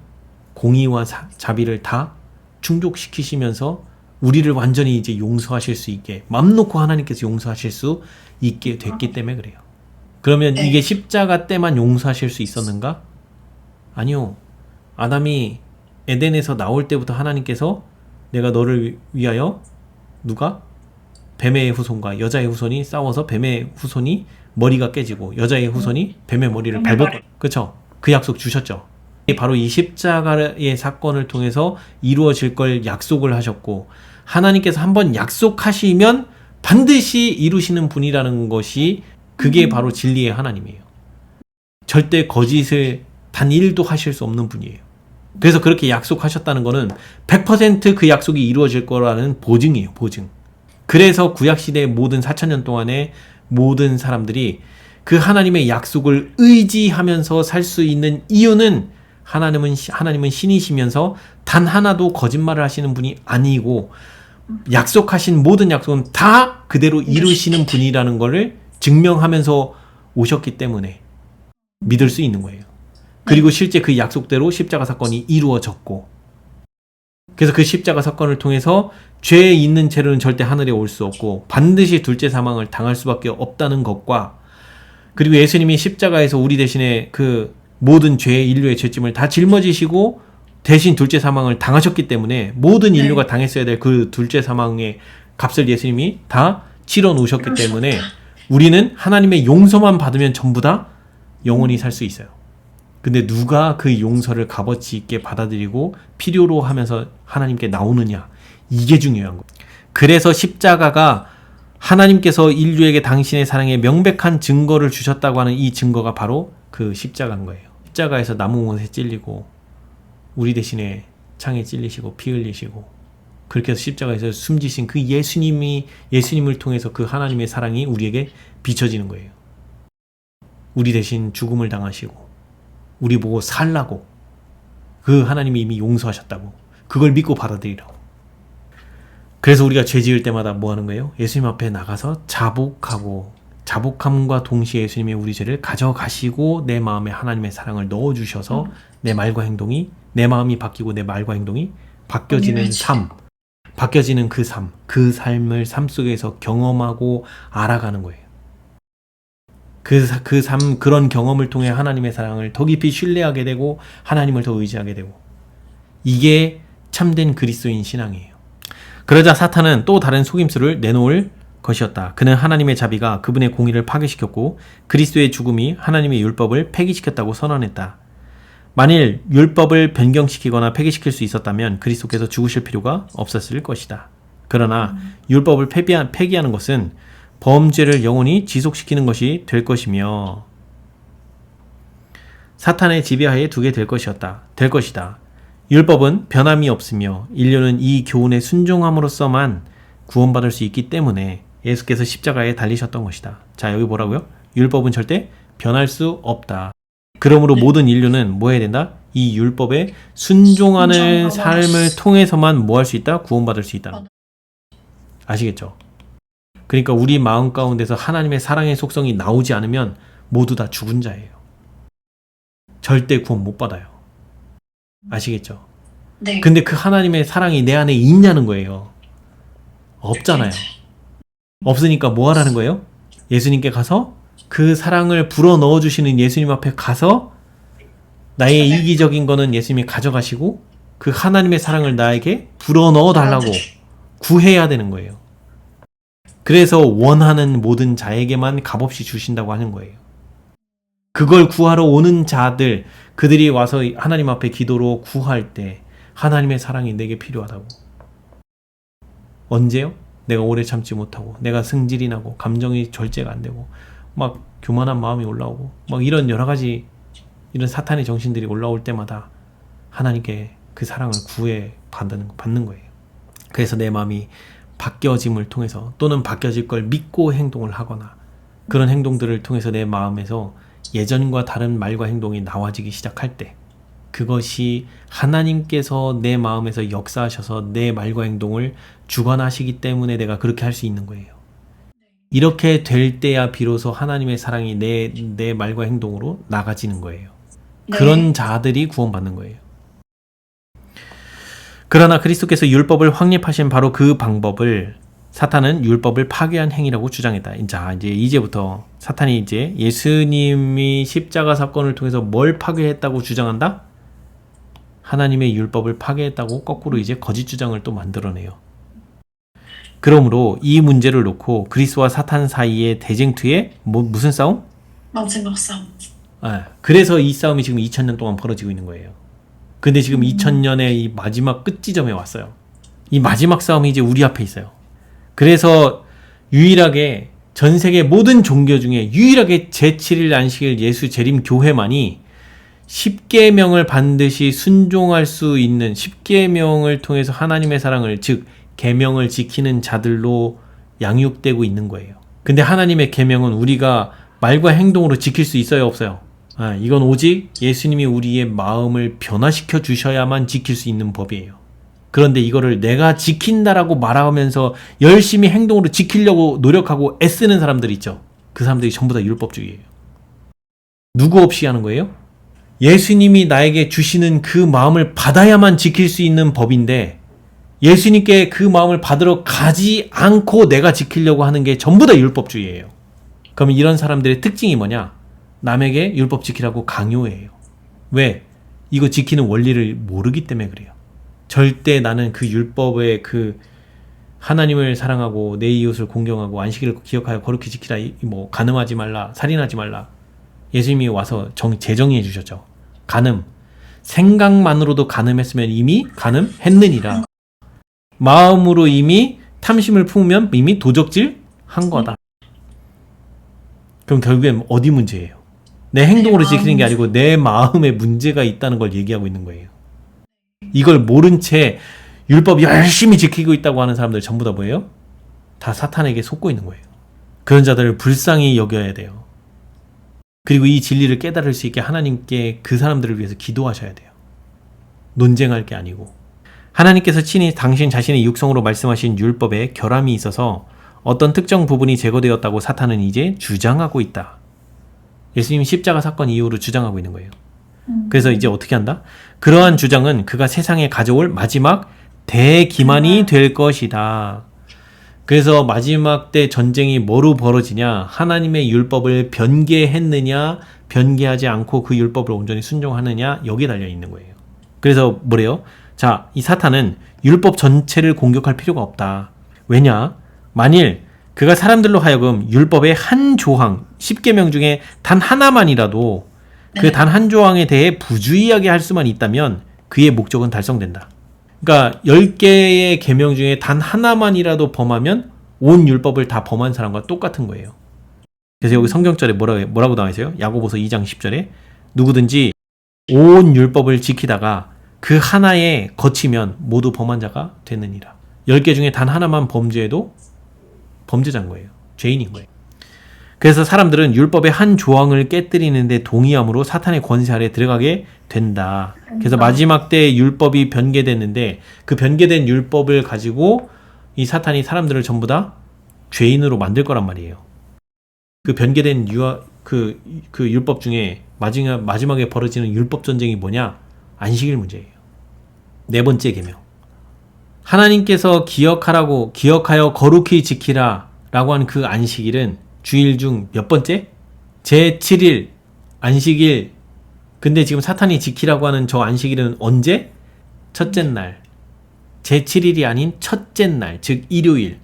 공의와 자비를 다 충족시키시면서 우리를 완전히 이제 용서하실 수 있게 맘 놓고 하나님께서 용서하실 수 있게 됐기 때문에 그래요. 그러면 이게 십자가 때만 용서하실 수 있었는가? 아니요. 아담이 에덴에서 나올 때부터 하나님께서 내가 너를 위하여 누가? 뱀의 후손과 여자의 후손이 싸워서 뱀의 후손이 머리가 깨지고 여자의 후손이 뱀의 머리를 밟을 거야. 그렇죠? 그 약속 주셨죠. 바로 이 십자가의 사건을 통해서 이루어질 걸 약속을 하셨고 하나님께서 한번 약속하시면 반드시 이루시는 분이라는 것이 그게 바로 진리의 하나님이에요. 절대 거짓을 단 1도 하실 수 없는 분이에요. 그래서 그렇게 약속하셨다는 거는 100% 그 약속이 이루어질 거라는 보증이에요. 보증. 그래서 구약시대의 모든 4,000년 동안에 모든 사람들이 그 하나님의 약속을 의지하면서 살 수 있는 이유는 하나님은 신이시면서 단 하나도 거짓말을 하시는 분이 아니고 약속하신 모든 약속은 다 그대로 이루시는 분이라는 것을 증명하면서 오셨기 때문에 믿을 수 있는 거예요. 그리고 실제 그 약속대로 십자가 사건이 이루어졌고 그래서 그 십자가 사건을 통해서 죄에 있는 채로는 절대 하늘에 올 수 없고 반드시 둘째 사망을 당할 수밖에 없다는 것과 그리고 예수님이 십자가에서 우리 대신에 그 모든 인류의 죄짐을 다 짊어지시고 대신 둘째 사망을 당하셨기 때문에 모든 인류가 당했어야 될 그 둘째 사망의 값을 예수님이 다 치러 놓으셨기 때문에 우리는 하나님의 용서만 받으면 전부 다 영원히 살 수 있어요. 근데 누가 그 용서를 값어치 있게 받아들이고 필요로 하면서 하나님께 나오느냐, 이게 중요한 거예요. 그래서 십자가가 하나님께서 인류에게 당신의 사랑의 명백한 증거를 주셨다고 하는 이 증거가 바로 그 십자가인 거예요. 십자가에서 나무 못에 찔리고 우리 대신에 창에 찔리시고 피 흘리시고 그렇게 해서 십자가에서 숨지신 그 예수님을 통해서 그 하나님의 사랑이 우리에게 비춰지는 거예요. 우리 대신 죽음을 당하시고 우리 보고 살라고 그 하나님이 이미 용서하셨다고 그걸 믿고 받아들이라고. 그래서 우리가 죄 지을 때마다 뭐 하는 거예요? 예수님 앞에 나가서 자복하고 자복함과 동시에 예수님이 우리 죄를 가져가시고 내 마음에 하나님의 사랑을 넣어주셔서 내 말과 행동이, 내 마음이 바뀌고 내 말과 행동이 바뀌어지는 삶, 바뀌어지는 그 삶을 삶 속에서 경험하고 알아가는 거예요. 그런 경험을 통해 하나님의 사랑을 더 깊이 신뢰하게 되고 하나님을 더 의지하게 되고, 이게 참된 그리스도인 신앙이에요. 그러자 사탄은 또 다른 속임수를 내놓을 것이었다. 그는 하나님의 자비가 그분의 공의를 파괴시켰고 그리스도의 죽음이 하나님의 율법을 폐기시켰다고 선언했다. 만일 율법을 변경시키거나 폐기시킬 수 있었다면 그리스도께서 죽으실 필요가 없었을 것이다. 그러나 율법을 폐기하는 것은 범죄를 영원히 지속시키는 것이 될 것이며 사탄의 지배하에 두게 될 것이다. 율법은 변함이 없으며 인류는 이 교훈에 순종함으로써만 구원받을 수 있기 때문에 예수께서 십자가에 달리셨던 것이다. 자, 여기 뭐라고요? 율법은 절대 변할 수 없다. 그러므로 모든 인류는 뭐 해야 된다? 이 율법에 순종하는 삶을 통해서만 뭐 할 수 있다? 구원받을 수 있다. 아시겠죠? 그러니까 우리 마음 가운데서 하나님의 사랑의 속성이 나오지 않으면 모두 다 죽은 자예요. 절대 구원 못 받아요. 아시겠죠? 네. 근데 그 하나님의 사랑이 내 안에 있냐는 거예요. 없잖아요. 없으니까 뭐 하라는 거예요? 예수님께 가서 그 사랑을 불어 넣어주시는 예수님 앞에 가서 나의 이기적인 거는 예수님이 가져가시고 그 하나님의 사랑을 나에게 불어 넣어 달라고 구해야 되는 거예요. 그래서 원하는 모든 자에게만 값없이 주신다고 하는 거예요. 그걸 구하러 오는 자들, 그들이 와서 하나님 앞에 기도로 구할 때 하나님의 사랑이 내게 필요하다고. 언제요? 내가 오래 참지 못하고 내가 승질이 나고 감정이 절제가 안 되고 막 교만한 마음이 올라오고 막 이런 여러 가지 이런 사탄의 정신들이 올라올 때마다 하나님께 그 사랑을 구해 받는 거예요. 그래서 내 마음이 바뀌어짐을 통해서 또는 바뀌어질 걸 믿고 행동을 하거나 그런 행동들을 통해서 내 마음에서 예전과 다른 말과 행동이 나와지기 시작할 때 그것이 하나님께서 내 마음에서 역사하셔서 내 말과 행동을 주관하시기 때문에 내가 그렇게 할 수 있는 거예요. 이렇게 될 때야 비로소 하나님의 사랑이 내 말과 행동으로 나가지는 거예요. 네. 그런 자들이 구원받는 거예요. 그러나 그리스도께서 율법을 확립하신 바로 그 방법을 사탄은 율법을 파괴한 행위라고 주장했다. 자, 이제부터 사탄이 이제 예수님이 십자가 사건을 통해서 뭘 파괴했다고 주장한다? 하나님의 율법을 파괴했다고 거꾸로 이제 거짓 주장을 또 만들어내요. 그러므로 이 문제를 놓고 그리스도와 사탄 사이의 대쟁투에 무슨 싸움? 마지막 싸움. 그래서 이 싸움이 지금 2000년 동안 벌어지고 있는 거예요. 근데 지금 2000년의 이 마지막 끝지점에 왔어요. 이 마지막 싸움이 이제 우리 앞에 있어요. 그래서 유일하게 전 세계 모든 종교 중에 유일하게 제7일 안식일 예수 재림 교회만이 10계명을 반드시 순종할 수 있는 10계명을 통해서 하나님의 사랑을 즉 계명을 지키는 자들로 양육되고 있는 거예요. 근데 하나님의 계명은 우리가 말과 행동으로 지킬 수 있어요, 없어요? 이건 오직 예수님이 우리의 마음을 변화시켜 주셔야만 지킬 수 있는 법이에요. 그런데 이거를 내가 지킨다라고 말하면서 열심히 행동으로 지키려고 노력하고 애쓰는 사람들 있죠. 그 사람들이 전부 다 율법주의예요. 누구 없이 하는 거예요? 예수님이 나에게 주시는 그 마음을 받아야만 지킬 수 있는 법인데 예수님께 그 마음을 받으러 가지 않고 내가 지키려고 하는 게 전부 다 율법주의예요. 그럼 이런 사람들의 특징이 뭐냐? 남에게 율법 지키라고 강요해요. 왜? 이거 지키는 원리를 모르기 때문에 그래요. 절대 나는 그 율법의 그 하나님을 사랑하고 내 이웃을 공경하고 안식일을 기억하여 거룩히 지키라, 뭐 간음하지 말라, 살인하지 말라. 예수님이 와서 재정의해 주셨죠. 간음. 생각만으로도 간음했으면 이미 간음했느니라. 마음으로 이미 탐심을 품으면 이미 도적질 한 거다. 그럼 결국엔 어디 문제예요? 내 행동으로 지키는 게 아니고 내 마음에 문제가 있다는 걸 얘기하고 있는 거예요. 이걸 모른 채 율법 열심히 지키고 있다고 하는 사람들 전부 다 뭐예요? 다 사탄에게 속고 있는 거예요. 그런 자들을 불쌍히 여겨야 돼요. 그리고 이 진리를 깨달을 수 있게 하나님께 그 사람들을 위해서 기도하셔야 돼요. 논쟁할 게 아니고. 하나님께서 친히 당신 자신의 육성으로 말씀하신 율법에 결함이 있어서 어떤 특정 부분이 제거되었다고 사탄은 이제 주장하고 있다. 예수님 십자가 사건 이후로 주장하고 있는 거예요. 그래서 이제 어떻게 한다? 그러한 주장은 그가 세상에 가져올 마지막 대기만이 될 것이다. 그래서 마지막 때 전쟁이 뭐로 벌어지냐? 하나님의 율법을 변개했느냐, 변개하지 않고 그 율법을 온전히 순종하느냐, 여기에 달려 있는 거예요. 그래서 뭐래요? 자, 이 사탄은 율법 전체를 공격할 필요가 없다. 왜냐? 만일 그가 사람들로 하여금 율법의 한 조항, 10계명 중에 단 하나만이라도 그 단 한 조항에 대해 부주의하게 할 수만 있다면 그의 목적은 달성된다. 그러니까 10개의 계명 중에 단 하나만이라도 범하면 온 율법을 다 범한 사람과 똑같은 거예요. 그래서 여기 성경절에 뭐라고 나와 있어요? 야고보서 2장 10절에 누구든지 온 율법을 지키다가 그 하나에 거치면 모두 범한 자가 되느니라. 10개 중에 단 하나만 범죄해도 범죄자인 거예요. 죄인인 거예요. 그래서 사람들은 율법의 한 조항을 깨뜨리는데 동의함으로 사탄의 권세 아래 들어가게 된다. 그래서 마지막 때 율법이 변개됐는데 그 변개된 율법을 가지고 이 사탄이 사람들을 전부 다 죄인으로 만들 거란 말이에요. 그 변개된 그 율법 중에 마지막에 벌어지는 율법 전쟁이 뭐냐? 안식일 문제예요. 네 번째 계명. 하나님께서 기억하여 거룩히 지키라 라고 하는 그 안식일은 주일 중 몇 번째? 제7일 안식일. 근데 지금 사탄이 지키라고 하는 저 안식일은 언제? 첫째 날. 제7일이 아닌 첫째 날, 즉 일요일.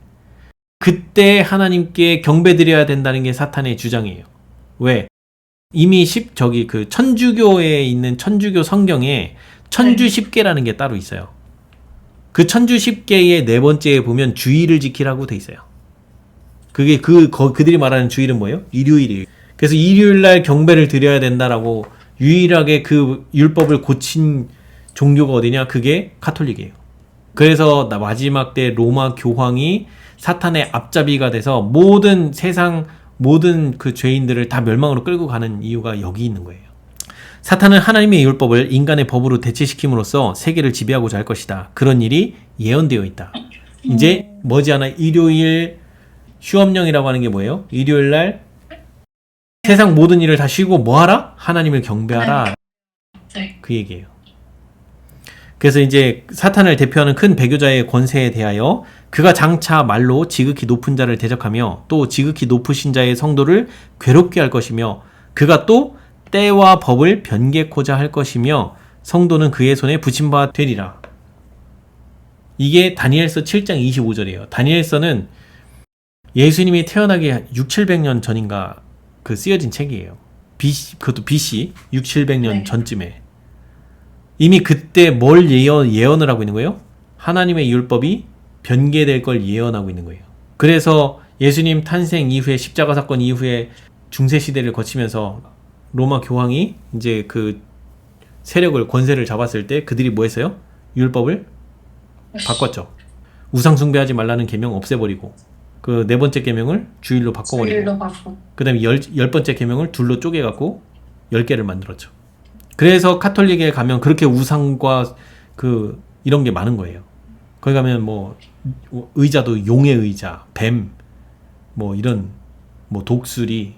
그때 하나님께 경배드려야 된다는 게 사탄의 주장이에요. 왜? 이미 그 천주교에 있는 천주교 성경에 천주 10계라는 게 따로 있어요. 그 천주 10계의 네 번째에 보면 주일을 지키라고 돼 있어요. 그게 그들이 말하는 주일은 뭐예요? 일요일이에요. 그래서 일요일 날 경배를 드려야 된다라고 유일하게 그 율법을 고친 종교가 어디냐? 그게 가톨릭이에요. 그래서 마지막 때 로마 교황이 사탄의 앞잡이가 돼서 세상 모든 그 죄인들을 다 멸망으로 끌고 가는 이유가 여기 있는 거예요. 사탄은 하나님의 율법을 인간의 법으로 대체시킴으로써 세계를 지배하고자 할 것이다. 그런 일이 예언되어 있다. 이제 머지않아 일요일 휴업령이라고 하는 게 뭐예요? 일요일 날 세상 모든 일을 다 쉬고 뭐 하라? 하나님을 경배하라. 네. 그 얘기예요. 그래서 이제 사탄을 대표하는 큰 배교자의 권세에 대하여 그가 장차 말로 지극히 높은 자를 대적하며 또 지극히 높으신 자의 성도를 괴롭게 할 것이며 그가 또 때와 법을 변개코자 할 것이며 성도는 그의 손에 붙임바 되리라. 이게 다니엘서 7장 25절이에요. 다니엘서는 예수님이 태어나기 600~700년 전인가 그 쓰여진 책이에요. 그것도 BC 600~700년 네. 전쯤에. 이미 그때 뭘 예언을 하고 있는 거예요? 하나님의 율법이 변개될 걸 예언하고 있는 거예요. 그래서 예수님 탄생 이후에 십자가 사건 이후에 중세 시대를 거치면서 로마 교황이 이제 그 권세를 잡았을 때 그들이 뭐 했어요? 율법을 바꿨죠. 우상 숭배하지 말라는 계명 없애버리고 그 네 번째 계명을 주일로 바꿔버리고 그 다음에 열 번째 계명을 둘로 쪼개갖고 10개를 만들었죠. 그래서 카톨릭에 가면 그렇게 우상과 이런 게 많은 거예요. 거기 가면 뭐 의자도 용의 의자, 뱀, 뭐 이런 뭐 독수리,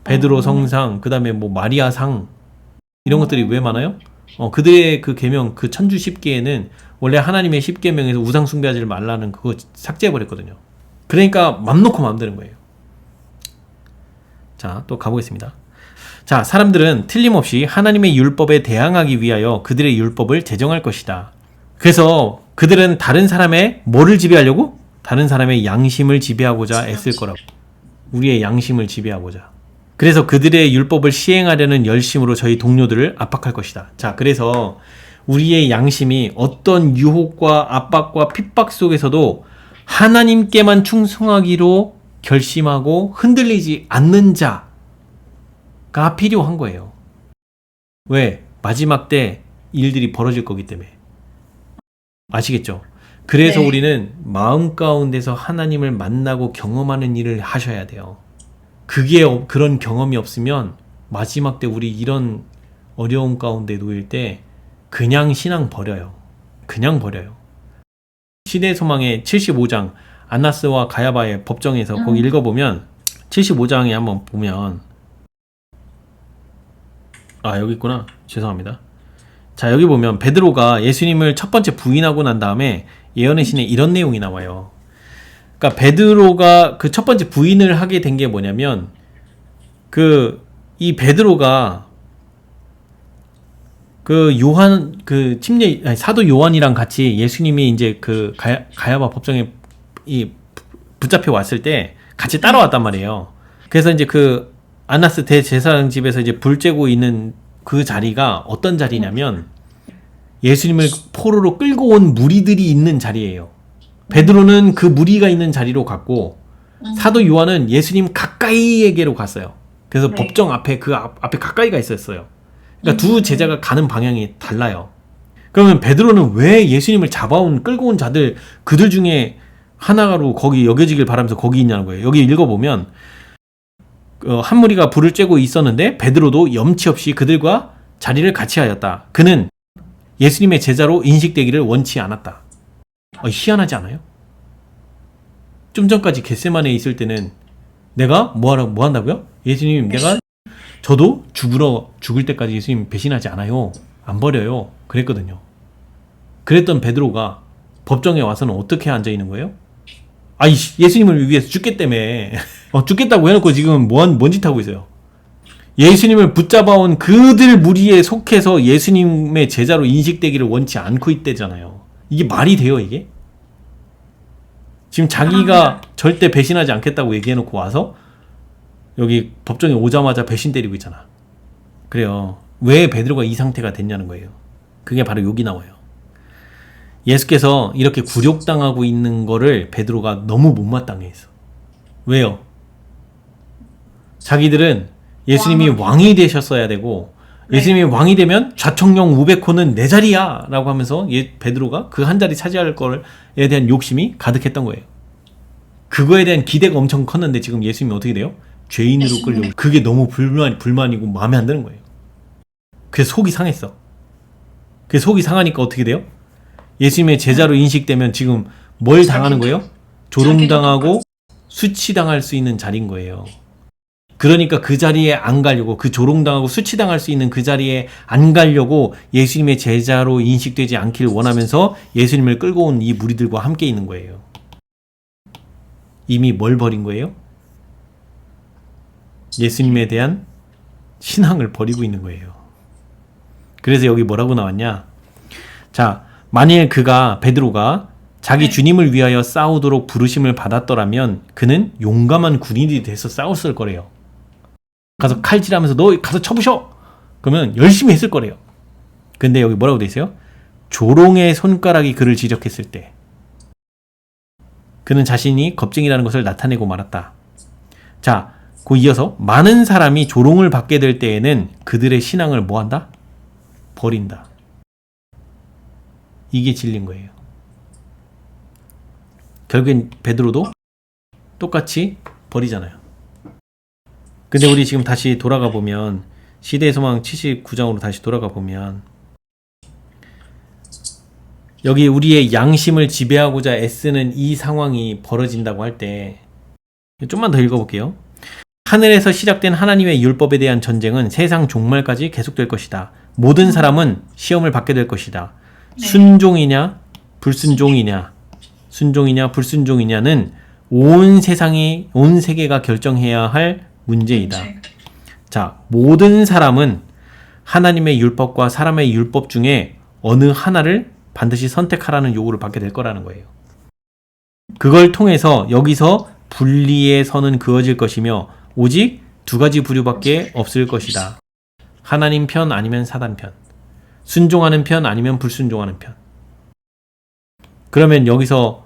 베드로 성상, 그 다음에 뭐 마리아 상 이런 것들이 왜 많아요? 그들의 그 계명, 그 천주 10계에는 원래 하나님의 10계명에서 우상 숭배하지 말라는 그거 삭제해버렸거든요. 그러니까 맘 놓고 맘 되는 거예요. 자, 또 가보겠습니다. 자, 사람들은 틀림없이 하나님의 율법에 대항하기 위하여 그들의 율법을 제정할 것이다. 그래서 그들은 다른 사람의 뭐를 지배하려고? 다른 사람의 양심을 지배하고자 애쓸 거라고. 우리의 양심을 지배하고자. 그래서 그들의 율법을 시행하려는 열심으로 저희 동료들을 압박할 것이다. 자, 그래서 우리의 양심이 어떤 유혹과 압박과 핍박 속에서도 하나님께만 충성하기로 결심하고 흔들리지 않는 자가 필요한 거예요. 왜? 마지막 때 일들이 벌어질 거기 때문에. 아시겠죠? 그래서 네. 우리는 마음 가운데서 하나님을 만나고 경험하는 일을 하셔야 돼요. 그런 경험이 없으면 마지막 때 우리 이런 어려움 가운데 놓일 때 그냥 신앙 버려요. 그냥 버려요. 시대의 소망의 75장 안나스와 가야바의 법정에서 거기 읽어보면 75장에 한번 보면 여기 있구나. 죄송합니다. 자, 여기 보면 베드로가 예수님을 첫 번째 부인하고 난 다음에 예언의 신에 이런 내용이 나와요. 그러니까 베드로가 그 첫 번째 부인을 하게 된 게 뭐냐면 이 베드로가 사도 요한이랑 같이 예수님이 이제 가야바 법정에 붙잡혀 왔을 때 같이 따라왔단 말이에요. 그래서 이제 아나스 대제사장 집에서 이제 불 쬐고 있는 그 자리가 어떤 자리냐면 예수님을 포로로 끌고 온 무리들이 있는 자리예요. 베드로는 그 무리가 있는 자리로 갔고 사도 요한은 예수님 가까이에게로 갔어요. 그래서 법정 앞에 앞에 가까이가 있었어요. 그러니까 두 제자가 가는 방향이 달라요. 그러면 베드로는 왜 예수님을 끌고 온 자들 그들 중에 하나로 거기 여겨지길 바라면서 거기 있냐는 거예요. 여기 읽어보면 한 무리가 불을 쬐고 있었는데 베드로도 염치 없이 그들과 자리를 같이 하였다. 그는 예수님의 제자로 인식되기를 원치 않았다. 희한하지 않아요? 좀 전까지 겟세마네에 있을 때는 내가 뭐 한다고요? 예수님, 저도 죽을 때까지 예수님 배신하지 않아요. 안 버려요. 그랬거든요. 그랬던 베드로가 법정에 와서는 어떻게 앉아 있는 거예요? 예수님을 위해서 죽겠다며. 죽겠다고 해놓고 지금 뭔 짓 하고 있어요? 예수님을 붙잡아온 그들 무리에 속해서 예수님의 제자로 인식되기를 원치 않고 있대잖아요. 이게 말이 돼요, 이게? 지금 자기가 절대 배신하지 않겠다고 얘기해놓고 와서 여기 법정에 오자마자 배신 때리고 있잖아. 그래요. 왜 베드로가 이 상태가 됐냐는 거예요. 그게 바로 여기 나와요. 예수께서 이렇게 굴욕당하고 있는 거를 베드로가 너무 못마땅해 했어. 왜요? 자기들은 예수님이 왕이 되셨어야 되고 예수님이 왕이 되면 좌청령 우베코는 내 자리야 라고 하면서 베드로가 그 한 자리 차지할 거에 대한 욕심이 가득했던 거예요. 그거에 대한 기대가 엄청 컸는데 지금 예수님이 어떻게 돼요? 죄인으로 끌려고. 그게 너무 불만이고 마음에 안 드는 거예요. 그래서 속이 상했어. 그래서 속이 상하니까 어떻게 돼요? 예수님의 제자로 인식되면 지금 뭘 당하는 거예요? 조롱당하고 수치당할 수 있는 자리인 거예요. 그러니까 그 자리에 안 가려고, 그 조롱당하고 수치당할 수 있는 그 자리에 안 가려고 예수님의 제자로 인식되지 않기를 원하면서 예수님을 끌고 온 이 무리들과 함께 있는 거예요. 이미 뭘 버린 거예요? 예수님에 대한 신앙을 버리고 있는 거예요. 그래서 여기 뭐라고 나왔냐? 자, 만일 베드로가 자기 주님을 위하여 싸우도록 부르심을 받았더라면 그는 용감한 군인이 돼서 싸웠을 거래요. 가서 칼질하면서 너 가서 쳐부셔! 그러면 열심히 했을 거래요. 근데 여기 뭐라고 돼 있어요? 조롱의 손가락이 그를 지적했을 때 그는 자신이 겁쟁이라는 것을 나타내고 말았다. 자, 이어서 많은 사람이 조롱을 받게 될 때에는 그들의 신앙을 뭐한다? 버린다. 이게 진리인 거예요. 결국엔 베드로도 똑같이 버리잖아요. 근데 우리 지금 다시 돌아가 보면 시대의 소망 79장으로 다시 돌아가 보면 여기 우리의 양심을 지배하고자 애쓰는 이 상황이 벌어진다고 할 때 좀만 더 읽어볼게요. 하늘에서 시작된 하나님의 율법에 대한 전쟁은 세상 종말까지 계속될 것이다. 모든 사람은 시험을 받게 될 것이다. 순종이냐 불순종이냐 불순종이냐는 온 세계가 결정해야 할 문제이다. 자, 모든 사람은 하나님의 율법과 사람의 율법 중에 어느 하나를 반드시 선택하라는 요구를 받게 될 거라는 거예요. 그걸 통해서 여기서 분리의 선은 그어질 것이며 오직 두 가지 부류밖에 없을 것이다. 하나님 편 아니면 사단 편. 순종하는 편 아니면 불순종하는 편. 그러면 여기서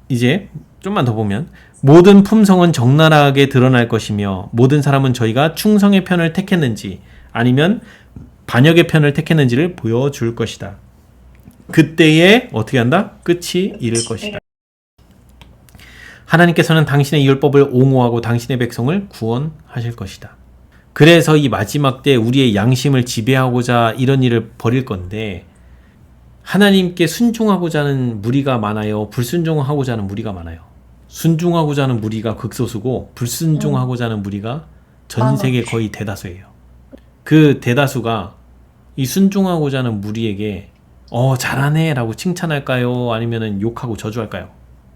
이제 좀만 더 보면 모든 품성은 적나라하게 드러날 것이며 모든 사람은 저희가 충성의 편을 택했는지 아니면 반역의 편을 택했는지를 보여줄 것이다. 그때에 어떻게 한다? 끝이 이를 것이다. 하나님께서는 당신의 율법을 옹호하고 당신의 백성을 구원하실 것이다. 그래서 이 마지막 때 우리의 양심을 지배하고자 이런 일을 벌일 건데 하나님께 순종하고자 하는 무리가 많아요? 불순종하고자 하는 무리가 많아요? 순종하고자 하는 무리가 극소수고 불순종하고자 하는 무리가 전 세계 거의 대다수예요. 그 대다수가 이 순종하고자 하는 무리에게 잘하네 라고 칭찬할까요? 아니면 욕하고 저주할까요?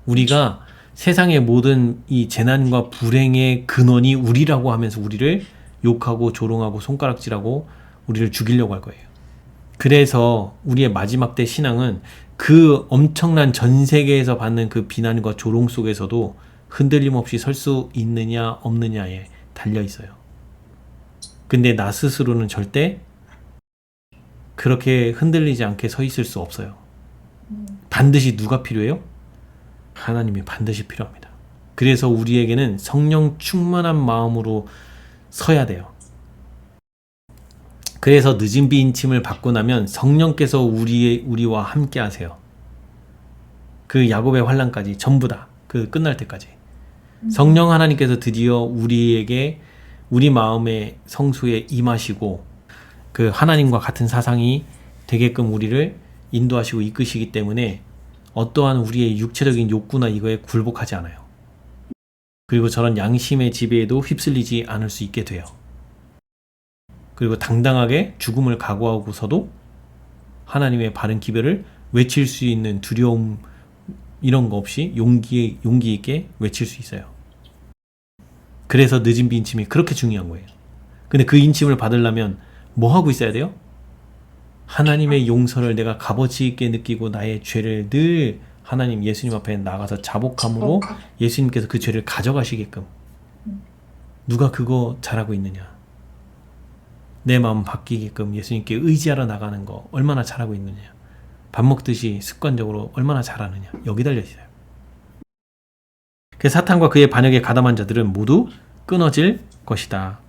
우리가 세상의 모든 이 재난과 불행의 근원이 우리라고 하면서 우리를 욕하고 조롱하고 손가락질하고 우리를 죽이려고 할 거예요. 그래서 우리의 마지막 때 신앙은 그 엄청난 전 세계에서 받는 그 비난과 조롱 속에서도 흔들림 없이 설 수 있느냐 없느냐에 달려 있어요. 근데 나 스스로는 절대 그렇게 흔들리지 않게 서 있을 수 없어요. 반드시 누가 필요해요? 하나님이 반드시 필요합니다. 그래서 우리에게는 성령 충만한 마음으로 서야 돼요. 그래서 늦은 비인침을 받고 나면 성령께서 우리와 함께 하세요. 그 야곱의 환난까지 전부 다 그 끝날 때까지 성령 하나님께서 드디어 우리에게 우리 마음의 성소에 임하시고 그 하나님과 같은 사상이 되게끔 우리를 인도하시고 이끄시기 때문에 어떠한 우리의 육체적인 욕구나 이거에 굴복하지 않아요. 그리고 저런 양심의 지배에도 휩쓸리지 않을 수 있게 돼요. 그리고 당당하게 죽음을 각오하고서도 하나님의 바른 기별을 외칠 수 있는 두려움 이런 거 없이 용기 있게 외칠 수 있어요. 그래서 늦은 비인침이 그렇게 중요한 거예요. 근데 그 인침을 받으려면 뭐 하고 있어야 돼요? 하나님의 용서를 내가 값어치 있게 느끼고 나의 죄를 늘 하나님 예수님 앞에 나가서 자복함으로 예수님께서 그 죄를 가져가시게끔. 누가 그거 잘하고 있느냐? 내 마음 바뀌게끔 예수님께 의지하러 나가는 거 얼마나 잘하고 있느냐. 밥 먹듯이 습관적으로 얼마나 잘하느냐. 여기 달려있어요. 그 사탄과 그의 반역에 가담한 자들은 모두 끊어질 것이다.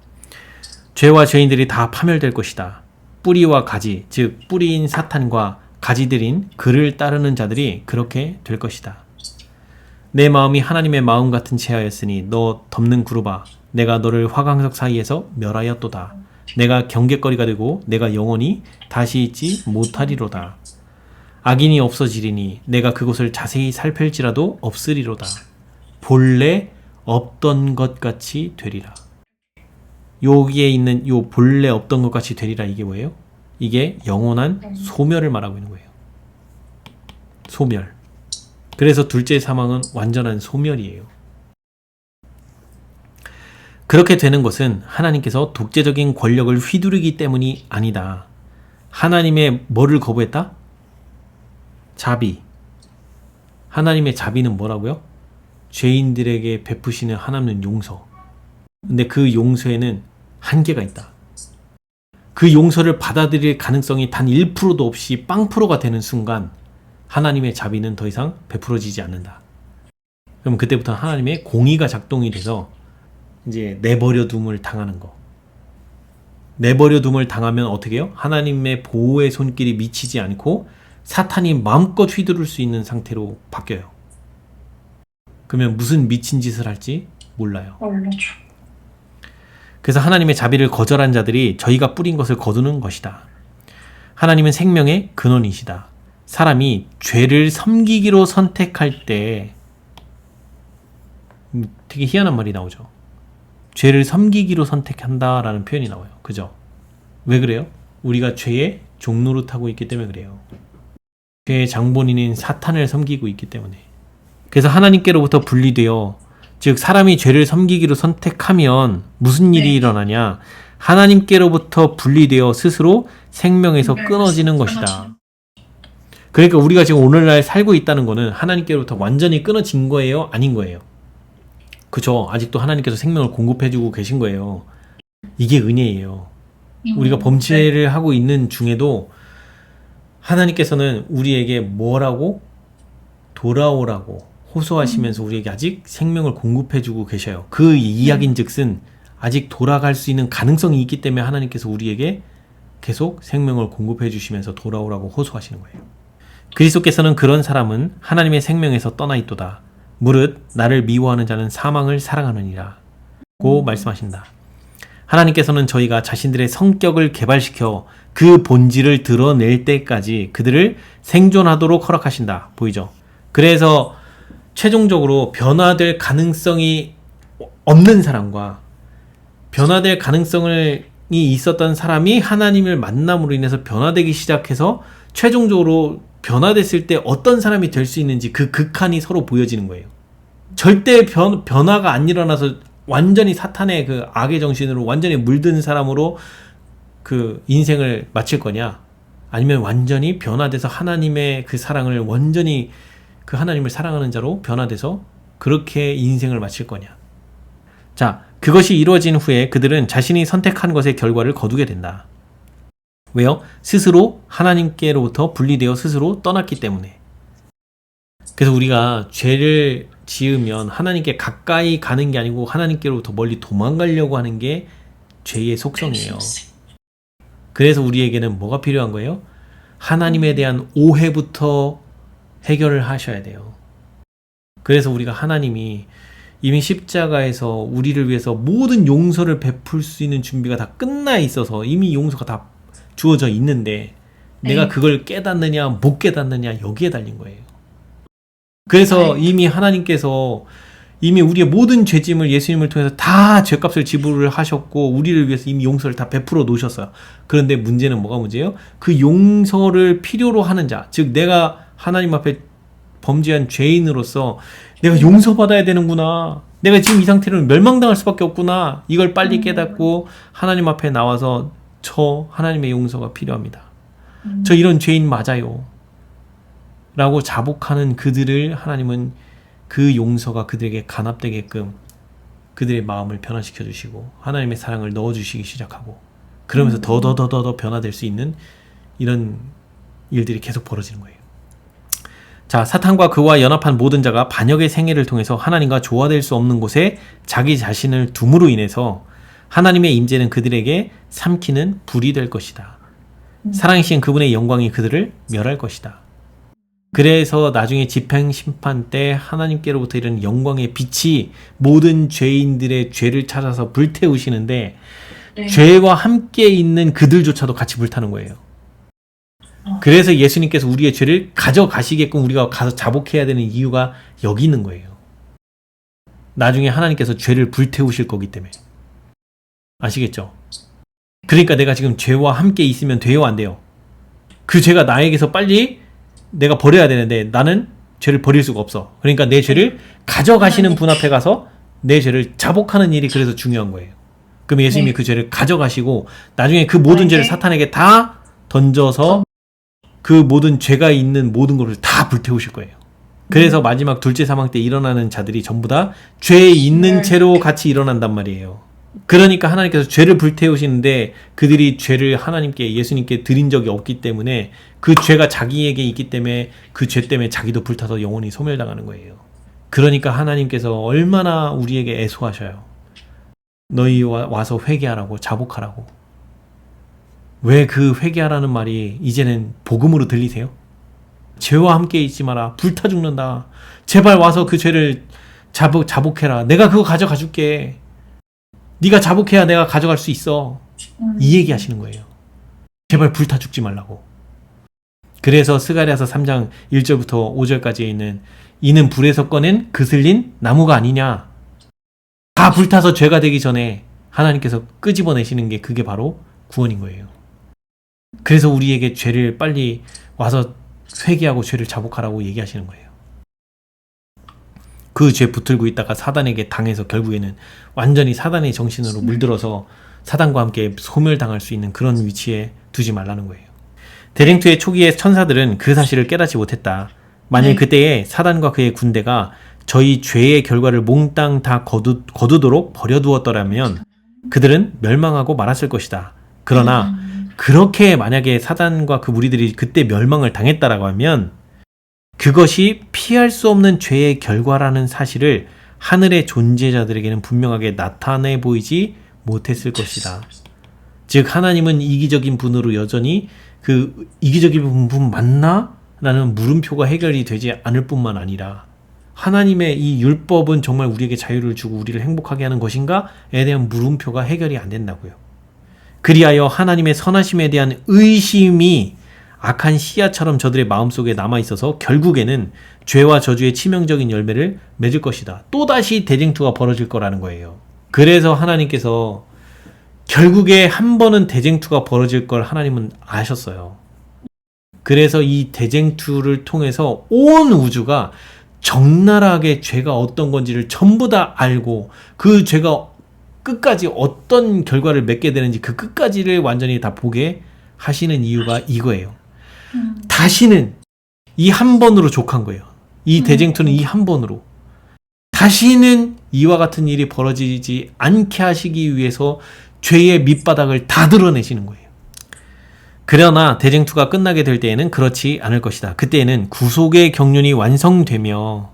죄와 죄인들이 다 파멸될 것이다. 뿌리와 가지, 즉 뿌리인 사탄과 가지들인 그를 따르는 자들이 그렇게 될 것이다. 내 마음이 하나님의 마음 같은 채하였으니 너 덮는 구루바 내가 너를 화강석 사이에서 멸하였도다. 내가 경계거리가 되고 내가 영원히 다시 있지 못하리로다. 악인이 없어지리니 내가 그곳을 자세히 살필지라도 없으리로다. 본래 없던 것 같이 되리라. 여기에 있는 요 본래 없던 것 같이 되리라 이게 뭐예요? 이게 영원한 소멸을 말하고 있는 거예요. 소멸. 그래서 둘째 사망은 완전한 소멸이에요. 그렇게 되는 것은 하나님께서 독재적인 권력을 휘두르기 때문이 아니다. 하나님의 뭐를 거부했다? 자비. 하나님의 자비는 뭐라고요? 죄인들에게 베푸시는 하나님은 용서. 근데 그 용서에는 한계가 있다. 그 용서를 받아들일 가능성이 단 1%도 없이 0%가 되는 순간 하나님의 자비는 더 이상 베풀어지지 않는다. 그럼 그때부터 하나님의 공의가 작동이 돼서 이제 내버려둠을 당하는 거. 내버려둠을 당하면 어떻게 해요? 하나님의 보호의 손길이 미치지 않고 사탄이 마음껏 휘두를 수 있는 상태로 바뀌어요. 그러면 무슨 미친 짓을 할지 몰라요. 몰라죠. 그래서 하나님의 자비를 거절한 자들이 저희가 뿌린 것을 거두는 것이다. 하나님은 생명의 근원이시다. 사람이 죄를 섬기기로 선택할 때 되게 희한한 말이 나오죠. 죄를 섬기기로 선택한다라는 표현이 나와요. 그죠? 왜 그래요? 우리가 죄의 종노릇하고 있기 때문에 그래요. 죄의 장본인인 사탄을 섬기고 있기 때문에. 그래서 하나님께로부터 분리되어 즉 사람이 죄를 섬기기로 선택하면 무슨 일이 일어나냐? 하나님께로부터 분리되어 스스로 생명에서 끊어지는 것이다. 그러니까 우리가 지금 오늘날 살고 있다는 거는 하나님께로부터 완전히 끊어진 거예요? 아닌 거예요? 그죠? 아직도 하나님께서 생명을 공급해주고 계신 거예요. 이게 은혜예요. 우리가 범죄를 하고 있는 중에도 하나님께서는 우리에게 뭐라고? 돌아오라고 호소하시면서 우리에게 아직 생명을 공급해주고 계셔요. 그 이야기인 즉슨 아직 돌아갈 수 있는 가능성이 있기 때문에 하나님께서 우리에게 계속 생명을 공급해 주시면서 돌아오라고 호소하시는 거예요. 그리스도께서는 그런 사람은 하나님의 생명에서 떠나 있도다. 무릇 나를 미워하는 자는 사망을 사랑하느니라 고 말씀하신다. 하나님께서는 저희가 자신들의 성격을 개발시켜 그 본질을 드러낼 때까지 그들을 생존하도록 허락하신다. 보이죠? 그래서 최종적으로 변화될 가능성이 없는 사람과 변화될 가능성이 있었던 사람이 하나님을 만남으로 인해서 변화되기 시작해서 최종적으로 변화됐을 때 어떤 사람이 될 수 있는지 그 극한이 서로 보여지는 거예요. 절대 변화가 안 일어나서 완전히 사탄의 그 악의 정신으로 완전히 물든 사람으로 그 인생을 마칠 거냐, 아니면 완전히 변화돼서 하나님의 그 사랑을 완전히 그 하나님을 사랑하는 자로 변화돼서 그렇게 인생을 마칠 거냐. 자, 그것이 이루어진 후에 그들은 자신이 선택한 것의 결과를 거두게 된다. 왜요? 스스로 하나님께로부터 분리되어 스스로 떠났기 때문에. 그래서 우리가 죄를 지으면 하나님께 가까이 가는 게 아니고 하나님께로부터 멀리 도망가려고 하는 게 죄의 속성이에요. 그래서 우리에게는 뭐가 필요한 거예요? 하나님에 대한 오해부터 해결을 하셔야 돼요. 그래서 우리가 하나님이 이미 십자가에서 우리를 위해서 모든 용서를 베풀 수 있는 준비가 다 끝나 있어서 이미 용서가 다 주어져 있는데 내가 그걸 깨닫느냐 못 깨닫느냐 여기에 달린 거예요. 그래서 이미 하나님께서 이미 우리의 모든 죄짐을 예수님을 통해서 다 죄값을 지불을 하셨고 우리를 위해서 이미 용서를 다 베풀어 놓으셨어요. 그런데 문제는 뭐가 문제예요? 그 용서를 필요로 하는 자, 즉 내가 하나님 앞에 범죄한 죄인으로서 내가 용서받아야 되는구나, 내가 지금 이 상태로 멸망당할 수밖에 없구나, 이걸 빨리 깨닫고 하나님 앞에 나와서 저 하나님의 용서가 필요합니다, 저 이런 죄인 맞아요 라고 자복하는 그들을 하나님은 그 용서가 그들에게 간합되게끔 그들의 마음을 변화시켜 주시고 하나님의 사랑을 넣어 주시기 시작하고, 그러면서 더 변화될 수 있는 이런 일들이 계속 벌어지는 거예요. 자, 사탄과 그와 연합한 모든 자가 반역의 생애를 통해서 하나님과 조화될 수 없는 곳에 자기 자신을 둠으로 인해서 하나님의 임재는 그들에게 삼키는 불이 될 것이다. 사랑이신 그분의 영광이 그들을 멸할 것이다. 그래서 나중에 집행심판 때 하나님께로부터 이런 영광의 빛이 모든 죄인들의 죄를 찾아서 불태우시는데 죄와 함께 있는 그들조차도 같이 불타는 거예요. 그래서 예수님께서 우리의 죄를 가져가시게끔 우리가 가서 자복해야 되는 이유가 여기 있는 거예요. 나중에 하나님께서 죄를 불태우실 거기 때문에. 아시겠죠? 그러니까 내가 지금 죄와 함께 있으면 돼요, 안 돼요? 그 죄가 나에게서 빨리 내가 버려야 되는데 나는 죄를 버릴 수가 없어. 그러니까 내 죄를 가져가시는 분 앞에 가서 내 죄를 자복하는 일이 그래서 중요한 거예요. 그럼 예수님이 그 죄를 가져가시고 나중에 그 모든 죄를 사탄에게 다 던져서 그 모든 죄가 있는 모든 것을 다 불태우실 거예요. 그래서 마지막 둘째 사망 때 일어나는 자들이 전부 다 죄에 있는 채로 같이 일어난단 말이에요. 그러니까 하나님께서 죄를 불태우시는데 그들이 죄를 하나님께, 예수님께 드린 적이 없기 때문에 그 죄가 자기에게 있기 때문에 그 죄 때문에 자기도 불타서 영원히 소멸당하는 거예요. 그러니까 하나님께서 얼마나 우리에게 애소하셔요. 너희 와서 회개하라고, 자복하라고. 왜 그 회개하라는 말이 이제는 복음으로 들리세요? 죄와 함께 있지 마라, 불타 죽는다, 제발 와서 그 죄를 자복해라, 내가 그거 가져가 줄게, 네가 자복해야 내가 가져갈 수 있어, 이 얘기 하시는 거예요. 제발 불타 죽지 말라고. 그래서 스가랴서 3장 1절부터 5절까지에 있는 이는 불에서 꺼낸 그슬린 나무가 아니냐, 다 불타서 죄가 되기 전에 하나님께서 끄집어내시는 게 그게 바로 구원인 거예요. 그래서 우리에게 죄를 빨리 와서 회개하고 죄를 자복하라고 얘기하시는 거예요. 그 죄 붙들고 있다가 사단에게 당해서 결국에는 완전히 사단의 정신으로 물들어서 사단과 함께 소멸당할 수 있는 그런 위치에 두지 말라는 거예요. 대쟁투의 초기에 천사들은 그 사실을 깨닫지 못했다. 만일 그때에 사단과 그의 군대가 저희 죄의 결과를 몽땅 다 거두도록 버려두었더라면 그들은 멸망하고 말았을 것이다. 그러나 그렇게 만약에 사단과 그 무리들이 그때 멸망을 당했다라고 하면 그것이 피할 수 없는 죄의 결과라는 사실을 하늘의 존재자들에게는 분명하게 나타내 보이지 못했을 것이다. 즉 하나님은 이기적인 분으로 여전히 그 이기적인 분 맞나? 라는 물음표가 해결이 되지 않을 뿐만 아니라 하나님의 이 율법은 정말 우리에게 자유를 주고 우리를 행복하게 하는 것인가에 대한 물음표가 해결이 안 된다고요. 그리하여 하나님의 선하심에 대한 의심이 악한 씨앗처럼 저들의 마음속에 남아있어서 결국에는 죄와 저주의 치명적인 열매를 맺을 것이다. 또다시 대쟁투가 벌어질 거라는 거예요. 그래서 하나님께서 결국에 한 번은 대쟁투가 벌어질 걸 하나님은 아셨어요. 그래서 이 대쟁투를 통해서 온 우주가 적나라하게 죄가 어떤 건지를 전부 다 알고 그 죄가 끝까지 어떤 결과를 맺게 되는지 그 끝까지를 완전히 다 보게 하시는 이유가 이거예요. 다시는 이 한 번으로 족한 거예요. 이 대쟁투는 이 한 번으로. 다시는 이와 같은 일이 벌어지지 않게 하시기 위해서 죄의 밑바닥을 다 드러내시는 거예요. 그러나 대쟁투가 끝나게 될 때에는 그렇지 않을 것이다. 그때에는 구속의 경륜이 완성되며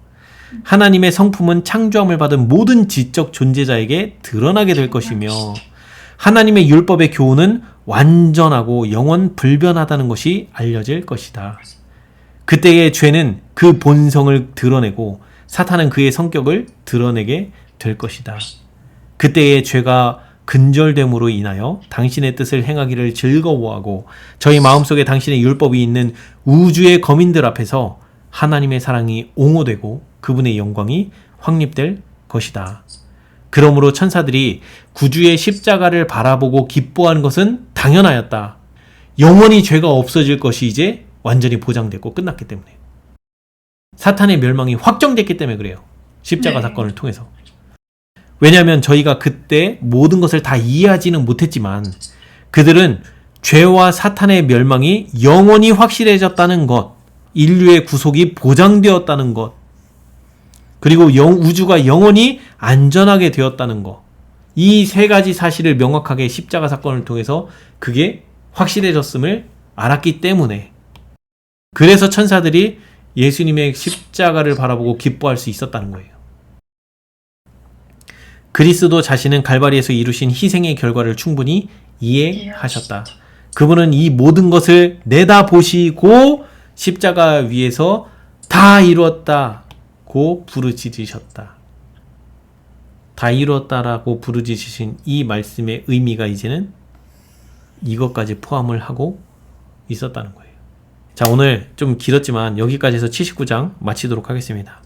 하나님의 성품은 창조함을 받은 모든 지적 존재자에게 드러나게 될 것이며 하나님의 율법의 교훈은 완전하고 영원 불변하다는 것이 알려질 것이다. 그때의 죄는 그 본성을 드러내고 사탄은 그의 성격을 드러내게 될 것이다. 그때의 죄가 근절됨으로 인하여 당신의 뜻을 행하기를 즐거워하고 저희 마음속에 당신의 율법이 있는 우주의 거민들 앞에서 하나님의 사랑이 옹호되고 그분의 영광이 확립될 것이다. 그러므로 천사들이 구주의 십자가를 바라보고 기뻐하는 것은 당연하였다. 영원히 죄가 없어질 것이 이제 완전히 보장됐고 끝났기 때문에. 사탄의 멸망이 확정됐기 때문에 그래요. 십자가 사건을 통해서. 왜냐하면 저희가 그때 모든 것을 다 이해하지는 못했지만 그들은 죄와 사탄의 멸망이 영원히 확실해졌다는 것, 인류의 구속이 보장되었다는 것, 그리고 우주가 영원히 안전하게 되었다는 것, 이 세 가지 사실을 명확하게 십자가 사건을 통해서 그게 확실해졌음을 알았기 때문에 그래서 천사들이 예수님의 십자가를 바라보고 기뻐할 수 있었다는 거예요. 그리스도 자신은 갈바리에서 이루신 희생의 결과를 충분히 이해하셨다. 그분은 이 모든 것을 내다보시고 십자가 위에서 다 이루었다고 부르짖으셨다. 다 이루었다라고 부르짖으신 이 말씀의 의미가 이제는 이것까지 포함을 하고 있었다는 거예요. 자, 오늘 좀 길었지만 여기까지 해서 79장 마치도록 하겠습니다.